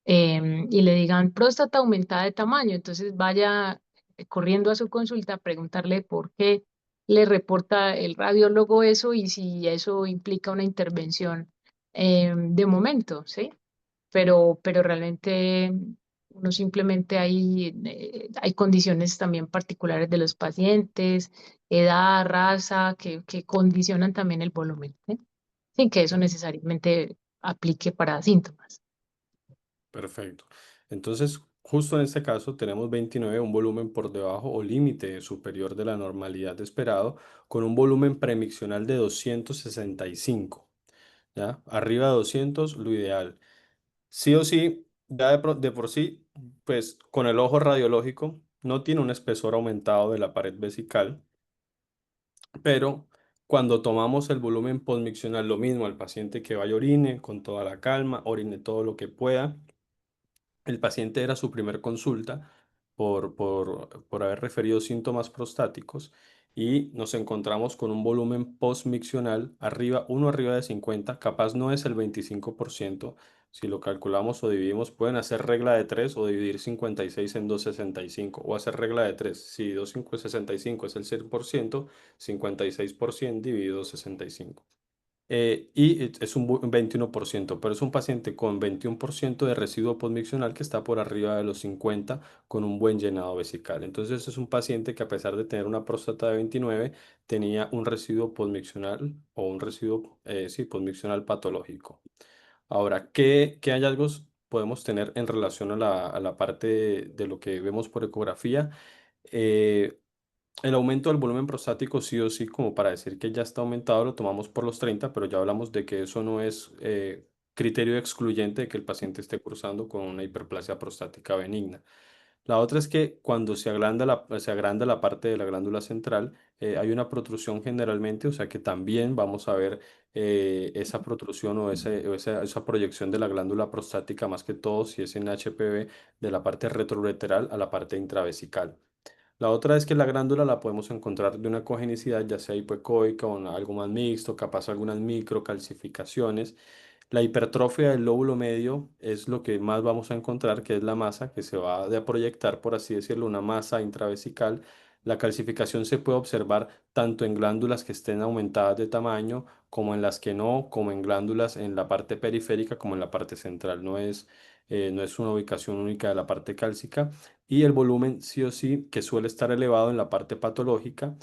y le digan próstata aumentada de tamaño, entonces vaya corriendo a su consulta a preguntarle por qué le reporta el radiólogo eso y si eso implica una intervención de momento, ¿sí? Pero realmente uno simplemente hay condiciones también particulares de los pacientes, edad, raza, que condicionan también el volumen, ¿sí? Sin que eso necesariamente aplique para síntomas. Perfecto. Entonces, justo en este caso tenemos 29, un volumen por debajo o límite superior de la normalidad esperado, con un volumen premiccional de 265. ¿Ya? Arriba de 200, lo ideal. Sí o sí, ya de por sí, pues con el ojo radiológico no tiene un espesor aumentado de la pared vesical, pero cuando tomamos el volumen postmiccional, lo mismo al paciente que vaya orine con toda la calma, orine todo lo que pueda. El paciente era su primer consulta por haber referido síntomas prostáticos y nos encontramos con un volumen postmiccional arriba, uno arriba de 50. Capaz no es el 25%. Si lo calculamos o dividimos, pueden hacer regla de 3 o dividir 56 en 265 o hacer regla de 3. Si 265 es el 100%, 56% dividido 65. Es un 21%, pero es un paciente con 21% de residuo postmiccional que está por arriba de los 50 con un buen llenado vesical. Entonces es un paciente que a pesar de tener una próstata de 29, tenía un residuo postmiccional o un residuo, sí, postmiccional patológico. Ahora, ¿qué hallazgos podemos tener en relación a la parte de lo que vemos por ecografía? Eh, el aumento del volumen prostático sí o sí, como para decir que ya está aumentado, lo tomamos por los 30, pero ya hablamos de que eso no es criterio excluyente de que el paciente esté cursando con una hiperplasia prostática benigna. La otra es que cuando se agranda la parte de la glándula central, hay una protrusión generalmente, o sea que también vamos a ver esa protrusión esa proyección de la glándula prostática, más que todo si es en HPV, de la parte retroureteral a la parte intravesical. La otra es que la glándula la podemos encontrar de una cogenicidad, ya sea hipoecoica o algo más mixto, capaz algunas microcalcificaciones. La hipertrofia del lóbulo medio es lo que más vamos a encontrar, que es la masa que se va a proyectar, por así decirlo, una masa intravesical. La calcificación se puede observar tanto en glándulas que estén aumentadas de tamaño, como en las que no, como en glándulas en la parte periférica, como en la parte central. No es una ubicación única de la parte cálcica. Y el volumen sí o sí que suele estar elevado en la parte patológica,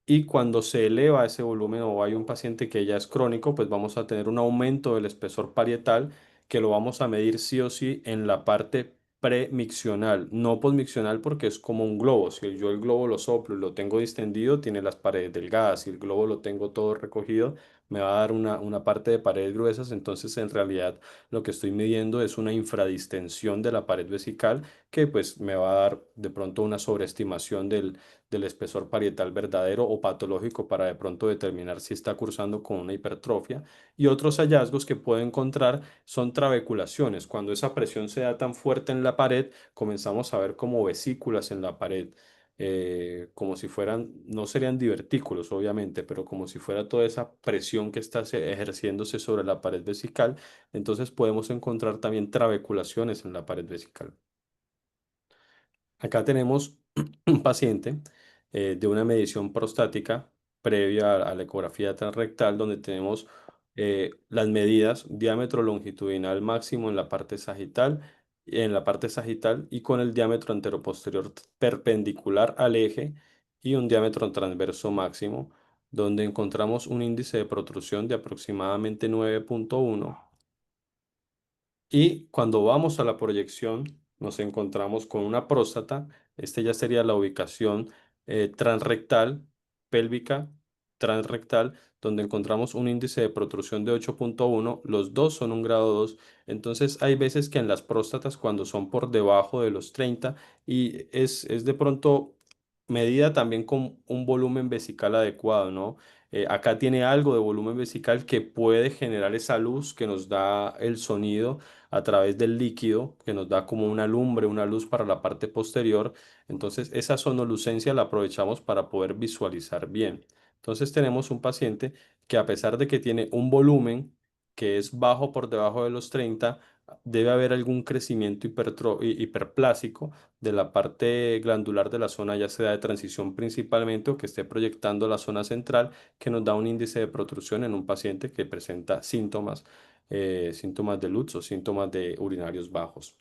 y cuando se eleva ese volumen o hay un paciente que ya es crónico, pues vamos a tener un aumento del espesor parietal que lo vamos a medir sí o sí en la parte premiccional, no posmiccional, porque es como un globo. Si yo el globo lo soplo y lo tengo distendido, tiene las paredes delgadas. Si el globo lo tengo todo recogido, me va a dar una parte de paredes gruesas, entonces en realidad lo que estoy midiendo es una infradistensión de la pared vesical que pues me va a dar de pronto una sobreestimación del espesor parietal verdadero o patológico para de pronto determinar si está cursando con una hipertrofia. Y otros hallazgos que puedo encontrar son trabeculaciones. Cuando esa presión se da tan fuerte en la pared, comenzamos a ver como vesículas en la pared, como si fueran, no serían divertículos, obviamente, pero como si fuera toda esa presión que está ejerciéndose sobre la pared vesical. Entonces podemos encontrar también trabeculaciones en la pared vesical. Acá tenemos un paciente de una medición prostática previa a la ecografía transrectal, donde tenemos las medidas diámetro longitudinal máximo en la parte sagital y con el diámetro anteroposterior perpendicular al eje y un diámetro transverso máximo, donde encontramos un índice de protrusión de aproximadamente 9,1. Y cuando vamos a la proyección, nos encontramos con una próstata. Este ya sería la ubicación transrectal, pélvica, transrectal, donde encontramos un índice de protrusión de 8,1. Los dos son un grado 2. Entonces, hay veces que en las próstatas, cuando son por debajo de los 30, y es de pronto medida también con un volumen vesical adecuado, ¿no? Acá tiene algo de volumen vesical que puede generar esa luz que nos da el sonido a través del líquido, que nos da como una lumbre, una luz para la parte posterior. Entonces, esa sonolucencia la aprovechamos para poder visualizar bien. Entonces, tenemos un paciente que a pesar de que tiene un volumen que es bajo por debajo de los 30, debe haber algún crecimiento hiperplásico de la parte glandular de la zona, ya sea de transición principalmente o que esté proyectando la zona central, que nos da un índice de protrusión en un paciente que presenta síntomas de LUTS o síntomas de urinarios bajos.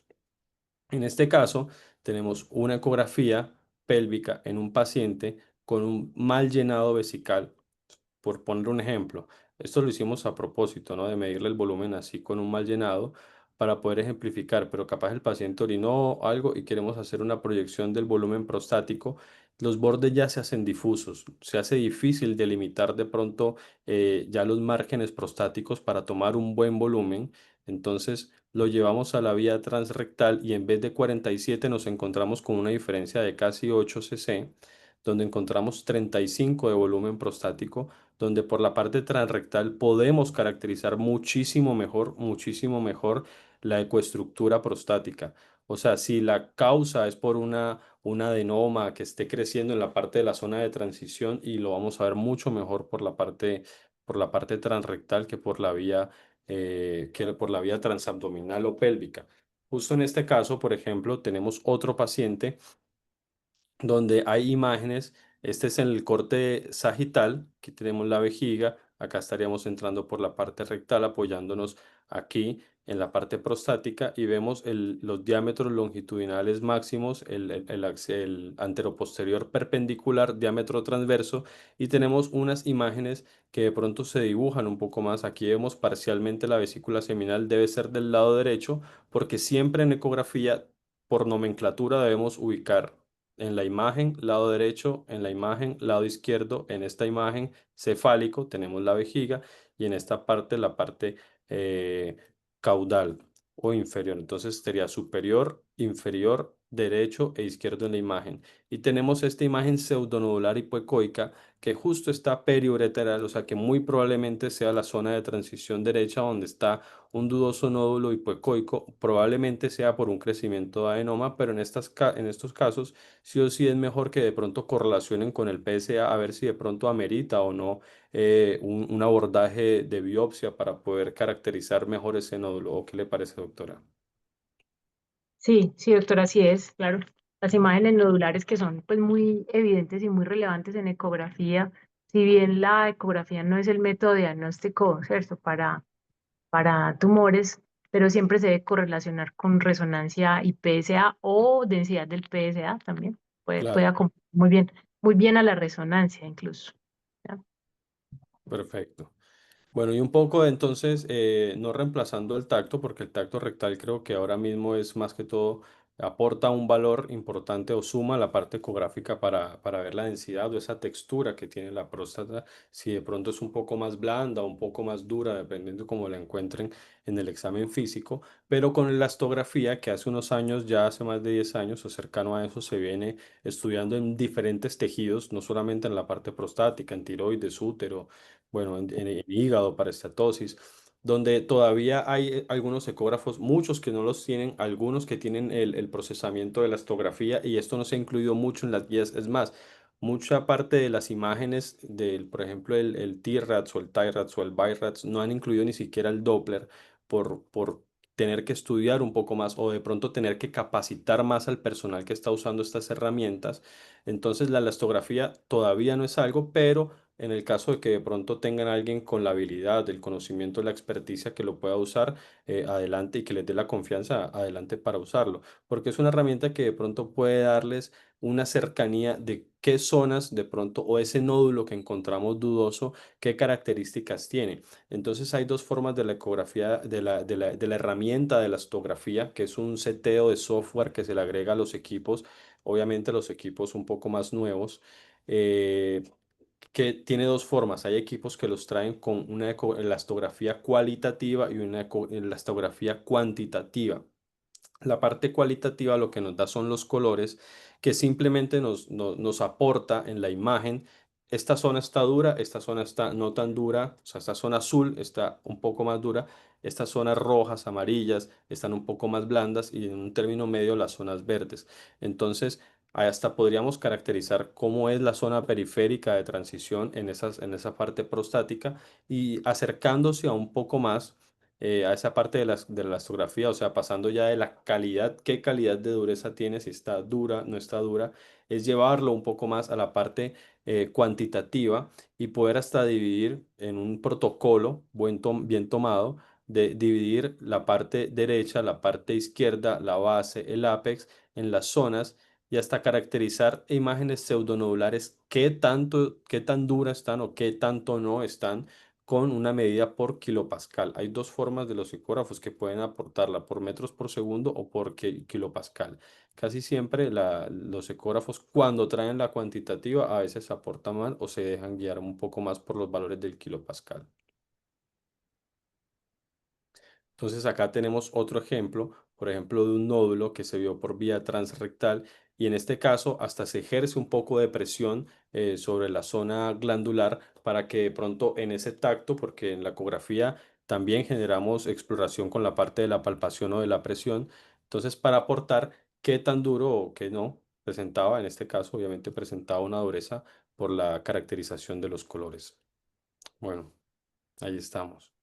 En este caso, tenemos una ecografía pélvica en un paciente con un mal llenado vesical. Por poner un ejemplo, esto lo hicimos a propósito, ¿no? De medirle el volumen así con un mal llenado para poder ejemplificar, pero capaz el paciente orinó algo y queremos hacer una proyección del volumen prostático, los bordes ya se hacen difusos, se hace difícil delimitar de pronto ya los márgenes prostáticos para tomar un buen volumen. Entonces lo llevamos a la vía transrectal y en vez de 47 nos encontramos con una diferencia de casi 8 cc, donde encontramos 35 de volumen prostático, donde por la parte transrectal podemos caracterizar muchísimo mejor la ecoestructura prostática. O sea, si la causa es por un adenoma que esté creciendo en la parte de la zona de transición, y lo vamos a ver mucho mejor por la parte transrectal que por la vía transabdominal o pélvica. Justo en este caso, por ejemplo, tenemos otro paciente donde hay imágenes. Este es en el corte sagital, aquí tenemos la vejiga, acá estaríamos entrando por la parte rectal, apoyándonos aquí en la parte prostática y vemos los diámetros longitudinales máximos, el anteroposterior perpendicular, diámetro transverso, y tenemos unas imágenes que de pronto se dibujan un poco más. Aquí vemos parcialmente la vesícula seminal, debe ser del lado derecho, porque siempre en ecografía, por nomenclatura, debemos ubicar en la imagen, lado derecho, en la imagen, lado izquierdo, en esta imagen cefálico tenemos la vejiga y en esta parte la parte eh, caudal o inferior. Entonces sería superior, inferior, derecho e izquierdo en la imagen. Y tenemos esta imagen pseudonodular hipoecoica que justo está periureteral, o sea que muy probablemente sea la zona de transición derecha donde está un dudoso nódulo hipoecoico, probablemente sea por un crecimiento de adenoma, pero en estos casos sí o sí es mejor que de pronto correlacionen con el PSA a ver si de pronto amerita o no un abordaje de biopsia para poder caracterizar mejor ese nódulo. ¿O qué le parece, doctora? Sí, sí, doctora, así es, claro. Las imágenes nodulares que son pues muy evidentes y muy relevantes en ecografía, si bien la ecografía no es el método diagnóstico, ¿cierto? Para tumores, pero siempre se debe correlacionar con resonancia y PSA o densidad del PSA también. Puede Claro, acompañar muy bien a la resonancia incluso. ¿Ya? perfecto. Bueno, y un poco entonces, no reemplazando el tacto, porque el tacto rectal creo que ahora mismo es más que todo aporta un valor importante o suma la parte ecográfica para ver la densidad o esa textura que tiene la próstata, si de pronto es un poco más blanda o un poco más dura, dependiendo cómo la encuentren en el examen físico. Pero con la elastografía, que hace unos años, ya hace más de 10 años o cercano a eso, se viene estudiando en diferentes tejidos, no solamente en la parte prostática, en tiroides, útero, bueno, en hígado, para estatosis, donde todavía hay algunos ecógrafos, muchos que no los tienen, algunos que tienen el procesamiento de la elastografía, y esto no se ha incluido mucho en las guías. Es más, mucha parte de las imágenes del, por ejemplo, el T-RADS o el TI-RADS o el BI-RADS no han incluido ni siquiera el Doppler por tener que estudiar un poco más o de pronto tener que capacitar más al personal que está usando estas herramientas. Entonces la elastografía todavía no es algo, pero en el caso de que de pronto tengan a alguien con la habilidad, el conocimiento, la experticia que lo pueda usar, adelante, y que les dé la confianza, adelante para usarlo, porque es una herramienta que de pronto puede darles una cercanía de qué zonas de pronto o ese nódulo que encontramos dudoso, qué características tiene. Entonces hay dos formas de la ecografía, de la herramienta de la elastografía, que es un seteo de software que se le agrega a los equipos, obviamente los equipos un poco más nuevos. eh, que tiene dos formas. Hay equipos que los traen con una elastografía cualitativa y una elastografía cuantitativa. La parte cualitativa lo que nos da son los colores, que simplemente nos aporta en la imagen. Esta zona está dura, esta zona está no tan dura, o sea, esta zona azul está un poco más dura, estas zonas rojas, amarillas están un poco más blandas, y en un término medio las zonas verdes. Entonces, hasta podríamos caracterizar cómo es la zona periférica de transición en esa parte prostática, y acercándose a un poco más, a esa parte de la elastografía, o sea, pasando ya de la calidad, qué calidad de dureza tiene, si está dura, no está dura, es llevarlo un poco más a la parte cuantitativa, y poder hasta dividir en un protocolo bien tomado, de dividir la parte derecha, la parte izquierda, la base, el ápex, en las zonas, y hasta caracterizar imágenes pseudonodulares, qué tan duras están o qué tanto no están, con una medida por kilopascal. Hay dos formas de los ecógrafos que pueden aportarla: por metros por segundo o por kilopascal. Casi siempre los ecógrafos, cuando traen la cuantitativa, a veces aportan mal o se dejan guiar un poco más por los valores del kilopascal. Entonces acá tenemos otro ejemplo, por ejemplo, de un nódulo que se vio por vía transrectal, y en este caso hasta se ejerce un poco de presión sobre la zona glandular, para que de pronto en ese tacto, porque en la ecografía también generamos exploración con la parte de la palpación o de la presión, entonces para aportar qué tan duro o qué no presentaba. En este caso obviamente presentaba una dureza por la caracterización de los colores. Bueno, ahí estamos.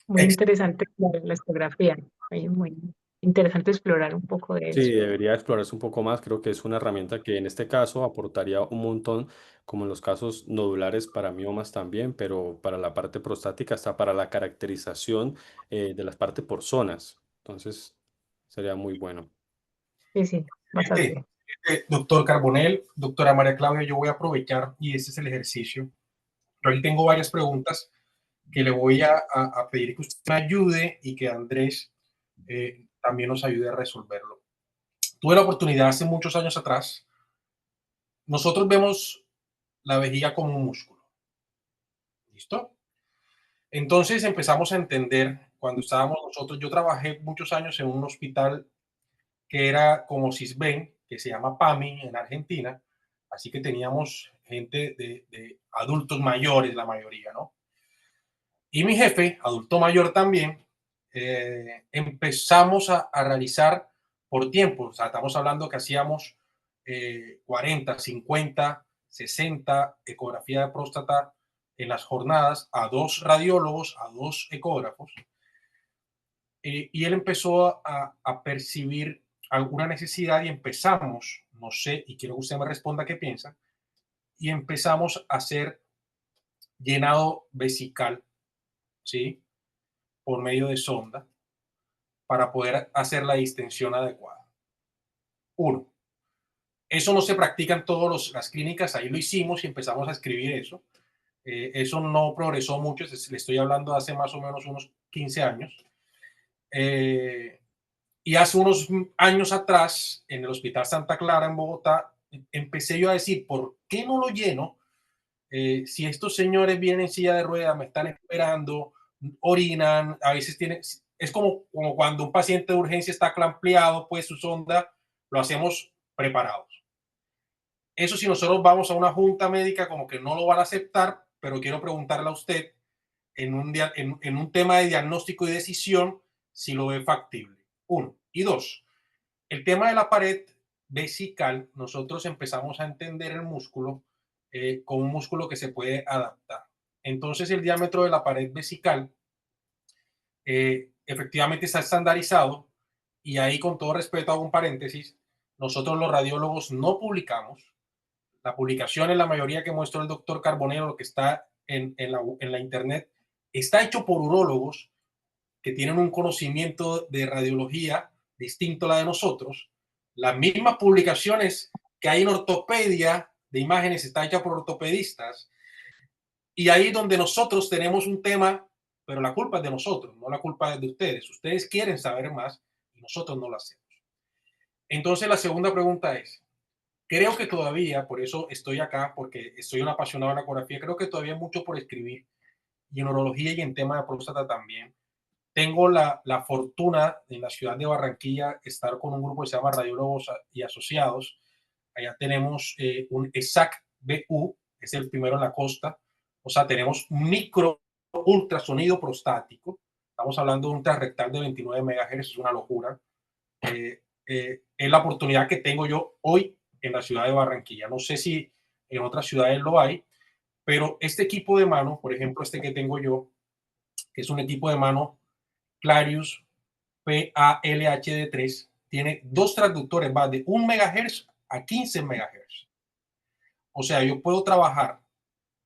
Muy interesante la elastografía. Muy interesante explorar un poco de Sí, eso. debería explorarse un poco más. Creo que es una herramienta que en este caso aportaría un montón, como en los casos nodulares para miomas también, pero para la parte prostática, hasta para la caracterización de las partes por zonas. Entonces, sería muy bueno. Sí, sí, bastante. Doctor Carbonell, doctora María Claudia, yo voy a aprovechar, y este es el ejercicio. Yo ahí tengo varias preguntas que le voy a pedir que usted me ayude, y que Andrés también nos ayude a resolverlo. Tuve la oportunidad hace muchos años atrás. Nosotros vemos la vejiga como un músculo. ¿Listo? Entonces empezamos a entender, cuando estábamos nosotros, yo trabajé muchos años en un hospital que era como Sisbén, que se llama PAMI en Argentina, así que teníamos gente de adultos mayores, la mayoría, ¿no? Y mi jefe, adulto mayor también, empezamos a realizar por tiempo. O sea, estamos hablando que hacíamos 40, 50, 60 ecografía de próstata en las jornadas, a 2 radiólogos, a 2 ecógrafos. Y él empezó a percibir alguna necesidad, y empezamos, no sé, y quiero que usted me responda qué piensa, y empezamos a hacer llenado vesical, ¿sí? Por medio de sonda, para poder hacer la distensión adecuada. Uno, eso no se practica en todas las clínicas, ahí lo hicimos y empezamos a escribir eso. Eso no progresó mucho, le estoy hablando de hace más o menos unos 15 años. Y hace unos años atrás, en el Hospital Santa Clara en Bogotá, empecé yo a decir, ¿por qué no lo lleno? Si estos señores vienen en silla de ruedas, me están esperando, orinan, a veces tienen, es como cuando un paciente de urgencia está clampeado, pues su sonda, lo hacemos preparados. Eso si nosotros vamos a una junta médica, como que no lo van a aceptar, pero quiero preguntarle a usted en un tema de diagnóstico y decisión si lo ve factible. Uno. Y dos, el tema de la pared vesical, nosotros empezamos a entender el músculo como un músculo que se puede adaptar. Entonces el diámetro de la pared vesical efectivamente está estandarizado y ahí, con todo respeto, hago un paréntesis, nosotros los radiólogos no publicamos. La publicación, en la mayoría que muestra el doctor Carbonero, lo que está en la internet, está hecho por urólogos que tienen un conocimiento de radiología distinto a la de nosotros. Las mismas publicaciones que hay en ortopedia de imágenes están hechas por ortopedistas. Y ahí es donde nosotros tenemos un tema, pero la culpa es de nosotros, no la culpa es de ustedes. Ustedes quieren saber más y nosotros no lo hacemos. Entonces, la segunda pregunta es, creo que todavía, por eso estoy acá, porque estoy un apasionado de la ecografía, creo que todavía hay mucho por escribir, y en urología y en tema de próstata también. Tengo la fortuna en la ciudad de Barranquilla estar con un grupo que se llama Radiólogos y Asociados. Allá tenemos un ESAC BU, es el primero en la costa. O sea, tenemos micro ultrasonido prostático. Estamos hablando de un transrectal de 29 MHz, es una locura. Es la oportunidad que tengo yo hoy en la ciudad de Barranquilla. No sé si en otras ciudades lo hay, pero este equipo de mano, por ejemplo, este que tengo yo, que es un equipo de mano Clarius PALHD3, tiene dos transductores, va de 1 MHz a 15 MHz. O sea, yo puedo trabajar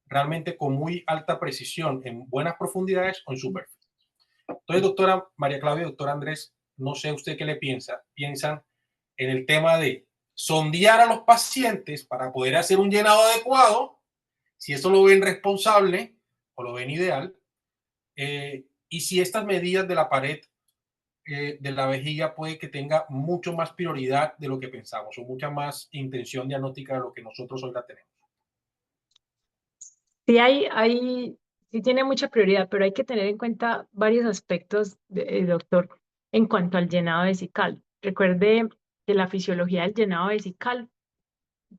realmente con muy alta precisión en buenas profundidades o en superficie. Entonces, doctora María Claudia, doctor Andrés, no sé usted qué le piensan en el tema de sondear a los pacientes para poder hacer un llenado adecuado, si eso lo ven responsable o lo ven ideal, y si estas medidas de la pared de la vejiga puede que tenga mucho más prioridad de lo que pensamos o mucha más intención diagnóstica de lo que nosotros hoy la tenemos. Sí, sí tiene mucha prioridad, pero hay que tener en cuenta varios aspectos, doctor, en cuanto al llenado vesical. Recuerde que la fisiología del llenado vesical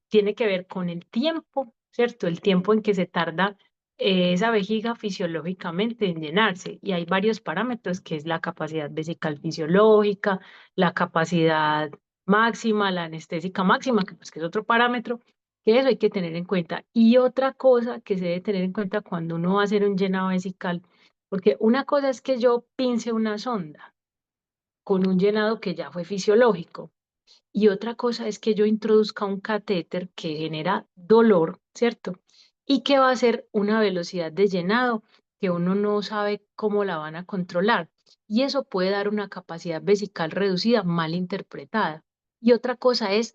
tiene que ver con el tiempo, ¿cierto? El tiempo en que se tarda esa vejiga fisiológicamente en llenarse. Y hay varios parámetros, que es la capacidad vesical fisiológica, la capacidad máxima, la anestésica máxima, que, pues, que es otro parámetro, que eso hay que tener en cuenta. Y otra cosa que se debe tener en cuenta cuando uno va a hacer un llenado vesical, porque una cosa es que yo pince una sonda con un llenado que ya fue fisiológico, y otra cosa es que yo introduzca un catéter que genera dolor, ¿cierto? Y que va a ser una velocidad de llenado que uno no sabe cómo la van a controlar. Y eso puede dar una capacidad vesical reducida mal interpretada. Y otra cosa es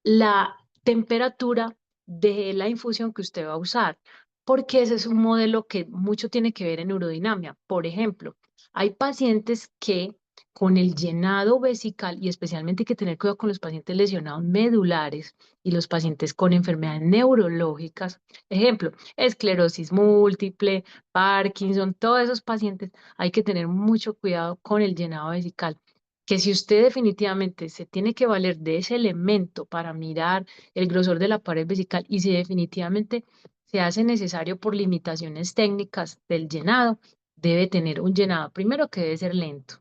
la temperatura de la infusión que usted va a usar, porque ese es un modelo que mucho tiene que ver en urodinamia. Por ejemplo, hay pacientes que con el llenado vesical, y especialmente hay que tener cuidado con los pacientes lesionados medulares y los pacientes con enfermedades neurológicas, ejemplo, esclerosis múltiple, Parkinson, todos esos pacientes, hay que tener mucho cuidado con el llenado vesical, que si usted definitivamente se tiene que valer de ese elemento para mirar el grosor de la pared vesical, y si definitivamente se hace necesario por limitaciones técnicas del llenado, debe tener un llenado primero que debe ser lento,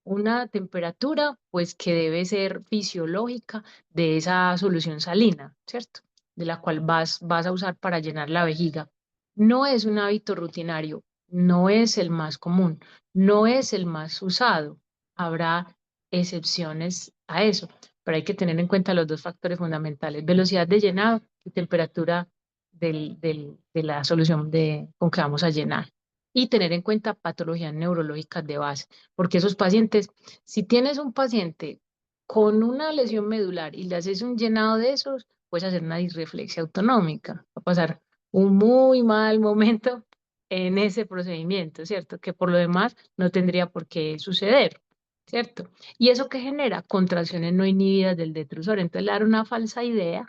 una temperatura pues que debe ser fisiológica de esa solución salina, ¿cierto? De la cual vas a usar para llenar la vejiga. No es un hábito rutinario, no es el más común, no es el más usado. Habrá excepciones a eso, pero hay que tener en cuenta los dos factores fundamentales: velocidad de llenado y temperatura de la solución con que vamos a llenar. Y tener en cuenta patologías neurológicas de base, porque esos pacientes, si tienes un paciente con una lesión medular y le haces un llenado de esos, puedes hacer una disreflexia autonómica, va a pasar un muy mal momento en ese procedimiento, ¿cierto? Que por lo demás no tendría por qué suceder. ¿cierto? ¿Y eso qué genera? Contracciones no inhibidas del detrusor. Entonces le da una falsa idea,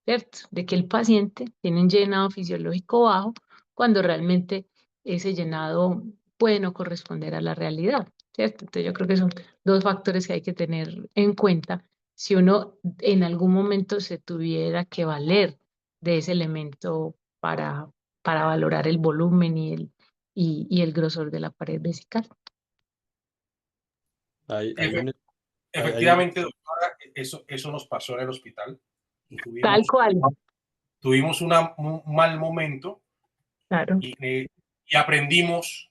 ¿cierto? De que el paciente tiene un llenado fisiológico bajo cuando realmente ese llenado puede no corresponder a la realidad, ¿cierto? Entonces yo creo que son dos factores que hay que tener en cuenta si uno en algún momento se tuviera que valer de ese elemento para valorar el volumen y el grosor de la pared vesical. Hay un, hay un, Efectivamente, doctora, eso nos pasó en el hospital. Tal Tuvimos, cual, tuvimos un mal momento claro. y aprendimos,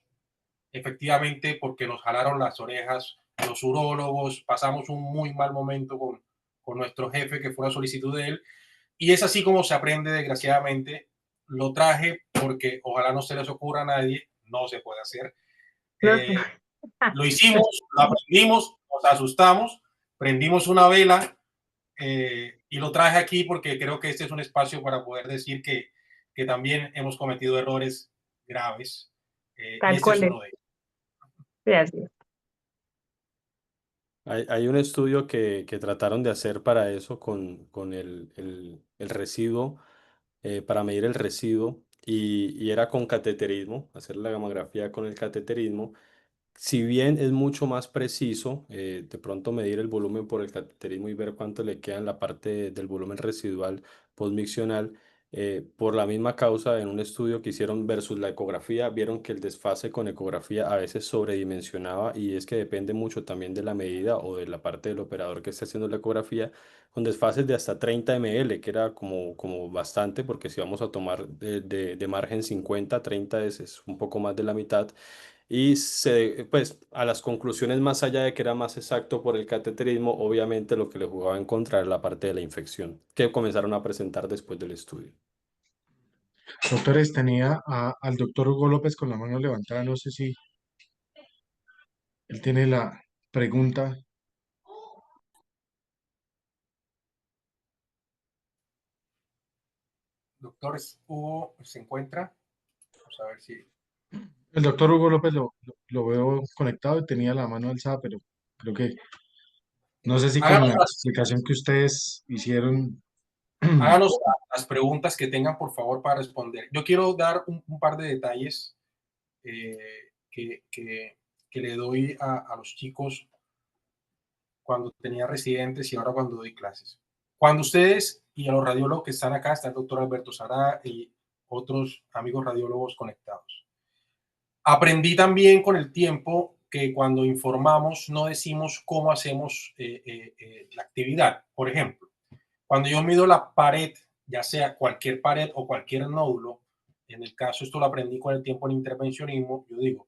efectivamente, porque nos jalaron las orejas los urólogos, pasamos un muy mal momento con nuestro jefe, que fue una solicitud de él, y es así como se aprende, desgraciadamente. Lo traje porque ojalá no se les ocurra a nadie, no se puede hacer. No, Lo hicimos, lo aprendimos, nos asustamos, prendimos una vela y lo traje aquí porque creo que este es un espacio para poder decir que también hemos cometido errores graves y tal este es cual es. uno de ellos. Sí, así es. hay un estudio que trataron de hacer para eso con el residuo, para medir el residuo, y era con cateterismo, hacer la gamografía con el cateterismo. Si bien es mucho más preciso, de pronto medir el volumen por el cateterismo y ver cuánto le queda en la parte del volumen residual postmiccional, por la misma causa, en un estudio que hicieron versus la ecografía, vieron que el desfase con ecografía a veces sobredimensionaba, y es que depende mucho también de la medida o de la parte del operador que esté haciendo la ecografía, con desfases de hasta 30 ml, que era como bastante, porque si vamos a tomar de margen 50, 30 es un poco más de la mitad. Y pues a las conclusiones, más allá de que era más exacto por el cateterismo, obviamente lo que le jugaba en contra era la parte de la infección, que comenzaron a presentar después del estudio. Doctores, tenía al doctor Hugo López con la mano levantada, no sé si él tiene la pregunta. Doctor Hugo se encuentra, vamos a ver si... El doctor Hugo López lo veo conectado y tenía la mano alzada, pero creo que no sé si con Háganos la explicación que ustedes hicieron. háganos las preguntas que tengan, por favor, para responder. Yo quiero dar un par de detalles eh, que le doy a los chicos cuando tenía residentes y ahora cuando doy clases. Cuando ustedes y a los radiólogos que están acá, está el doctor Alberto Sara y otros amigos radiólogos conectados. Aprendí también con el tiempo que cuando informamos no decimos cómo hacemos la actividad. Por ejemplo, cuando yo mido la pared, ya sea cualquier pared o cualquier nódulo, en el caso, esto lo aprendí con el tiempo en intervencionismo, yo digo,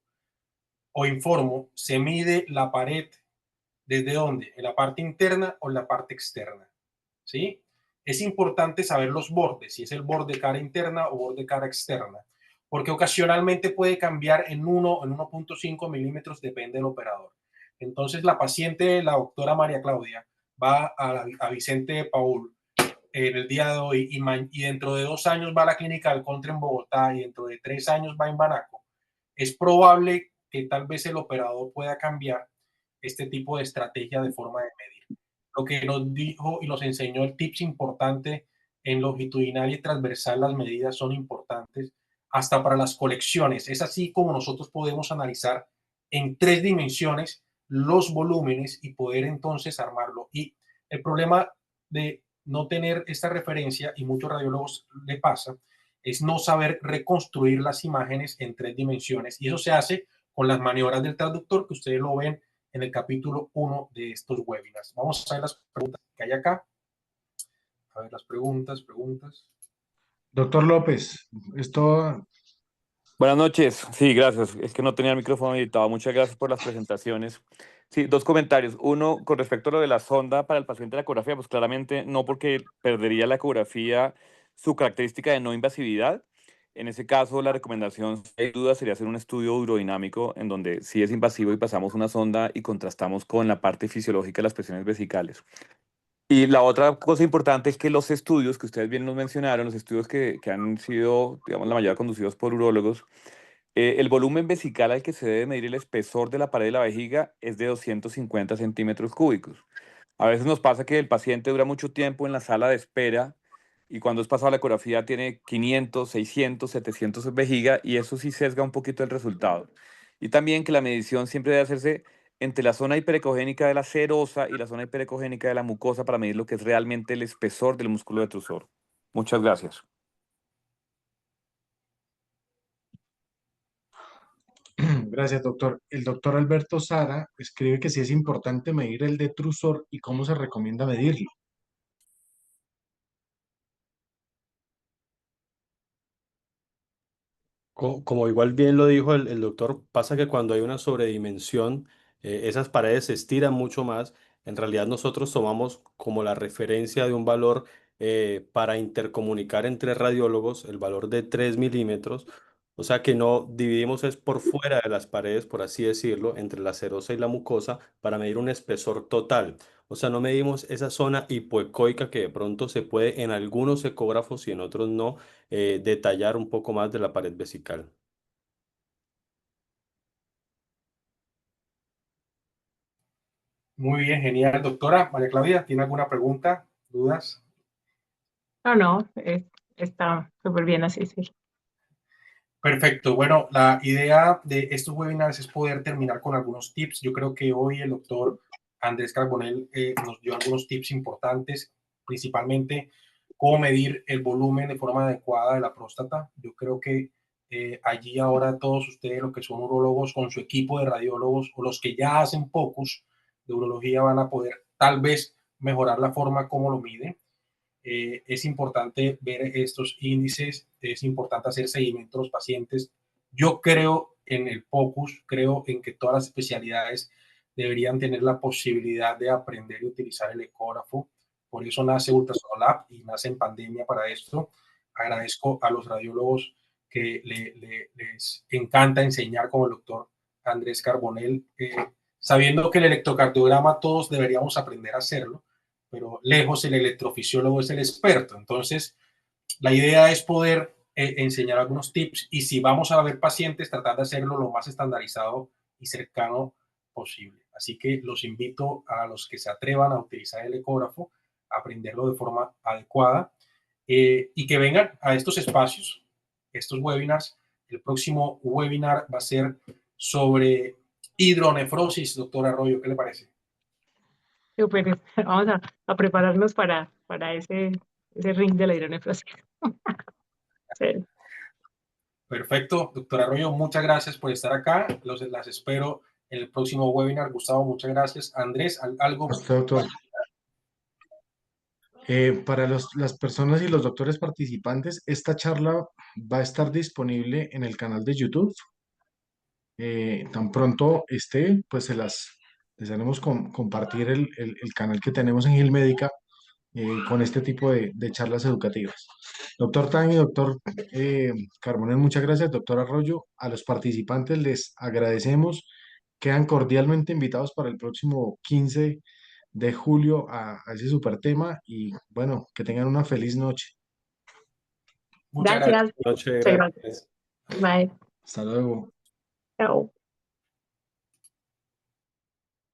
o informo, se mide la pared desde dónde, en la parte interna o en la parte externa, ¿sí? Es importante saber los bordes, si es el borde cara interna o borde cara externa, porque ocasionalmente puede cambiar en 1,5 milímetros, depende del operador. Entonces, la paciente, la doctora María Claudia, va a Vicente Paul en el día de hoy y dentro de 2 años va a la clínica del Contra en Bogotá y dentro de 3 años va en Banaco. Es probable que tal vez el operador pueda cambiar este tipo de estrategia de forma de medir. Lo que nos dijo y nos enseñó el tips importante en longitudinal y transversal, las medidas son importantes hasta para las colecciones. Es así como nosotros podemos analizar en 3 dimensiones los volúmenes y poder entonces armarlo. Y el problema de no tener esta referencia, y muchos radiólogos le pasa, es no saber reconstruir las imágenes en 3 dimensiones. Y eso se hace con las maniobras del traductor, que ustedes lo ven en el capítulo 1 de estos webinars. Vamos a ver las preguntas que hay acá. A ver las preguntas. Doctor López, esto, Buenas noches. Sí, gracias. Es que no tenía el micrófono habilitado. Muchas gracias por las presentaciones. Sí, dos comentarios. Uno, con respecto a lo de la sonda para el paciente de la ecografía, pues claramente no, porque perdería la ecografía su característica de no invasividad. En ese caso, la recomendación, sin duda, sería hacer un estudio urodinámico en donde sí es invasivo y pasamos una sonda y contrastamos con la parte fisiológica de las presiones vesicales. Y la otra cosa importante es que los estudios que ustedes bien nos mencionaron, los estudios que han sido, digamos, la mayoría conducidos por urólogos, El volumen vesical al que se debe medir el espesor de la pared de la vejiga es de 250 centímetros cúbicos. A veces nos pasa que el paciente dura mucho tiempo en la sala de espera y cuando es pasado la ecografía tiene 500, 600, 700 en vejiga y eso sí sesga un poquito el resultado. Y también que la medición siempre debe hacerse entre la zona hiperecogénica de la serosa y la zona hiperecogénica de la mucosa para medir lo que es realmente el espesor del músculo detrusor. Muchas gracias. Gracias, doctor. El doctor Alberto Sara escribe que sí es importante medir el detrusor y cómo se recomienda medirlo. Como igual bien lo dijo el doctor, pasa que cuando hay una sobredimensión, esas paredes se estiran mucho más. En realidad nosotros tomamos como la referencia de un valor para intercomunicar entre radiólogos, el valor de 3 milímetros. O sea que no dividimos es por fuera de las paredes, por así decirlo, entre la serosa y la mucosa para medir un espesor total. O sea, no medimos esa zona hipoecoica que de pronto se puede en algunos ecógrafos y en otros no detallar un poco más de la pared vesical. Muy bien, genial. Doctora María Claudia, ¿tiene alguna pregunta, dudas? No, está súper bien así, sí. Perfecto. Bueno, la idea de estos webinars es poder terminar con algunos tips. Yo creo que hoy el doctor Andrés Carbonell nos dio algunos tips importantes, principalmente cómo medir el volumen de forma adecuada de la próstata. Yo creo que allí ahora todos ustedes, los que son urólogos con su equipo de radiólogos o los que ya hacen pocos de urología, van a poder tal vez mejorar la forma como lo miden. Es importante ver estos índices, es importante hacer seguimiento a los pacientes. Yo creo en el POCUS, creo en que todas las especialidades deberían tener la posibilidad de aprender y utilizar el ecógrafo. Por eso nace Ultrasonolab y nace en pandemia para esto. Agradezco a los radiólogos que les encanta enseñar, como el doctor Andrés Carbonell, sabiendo que el electrocardiograma todos deberíamos aprender a hacerlo, pero lejos el electrofisiólogo es el experto. Entonces, la idea es poder enseñar algunos tips y si vamos a ver pacientes, tratar de hacerlo lo más estandarizado y cercano posible. Así que los invito a los que se atrevan a utilizar el ecógrafo, a aprenderlo de forma adecuada y que vengan a estos espacios, estos webinars. El próximo webinar va a ser sobre hidronefrosis, doctor Arroyo. ¿Qué le parece? Súper, vamos a prepararnos para ese ring de la hidronefrosis. Sí. Perfecto, doctor Arroyo, muchas gracias por estar acá. Las espero en el próximo webinar. Gustavo, muchas gracias. Andrés, algo. Doctor. Para las personas y los doctores participantes, esta charla va a estar disponible en el canal de YouTube. Tan pronto esté, pues les haremos compartir el canal que tenemos en Gilmédica con este tipo de charlas educativas. Doctor Tan y doctor Carbonell, muchas gracias. Doctor Arroyo, a los participantes les agradecemos. Quedan cordialmente invitados para el próximo 15 de julio a ese super tema y bueno, que tengan una feliz noche. Muchas gracias. Gracias. Noche, Muchas gracias. gracias. Bye. Hasta luego. Chao.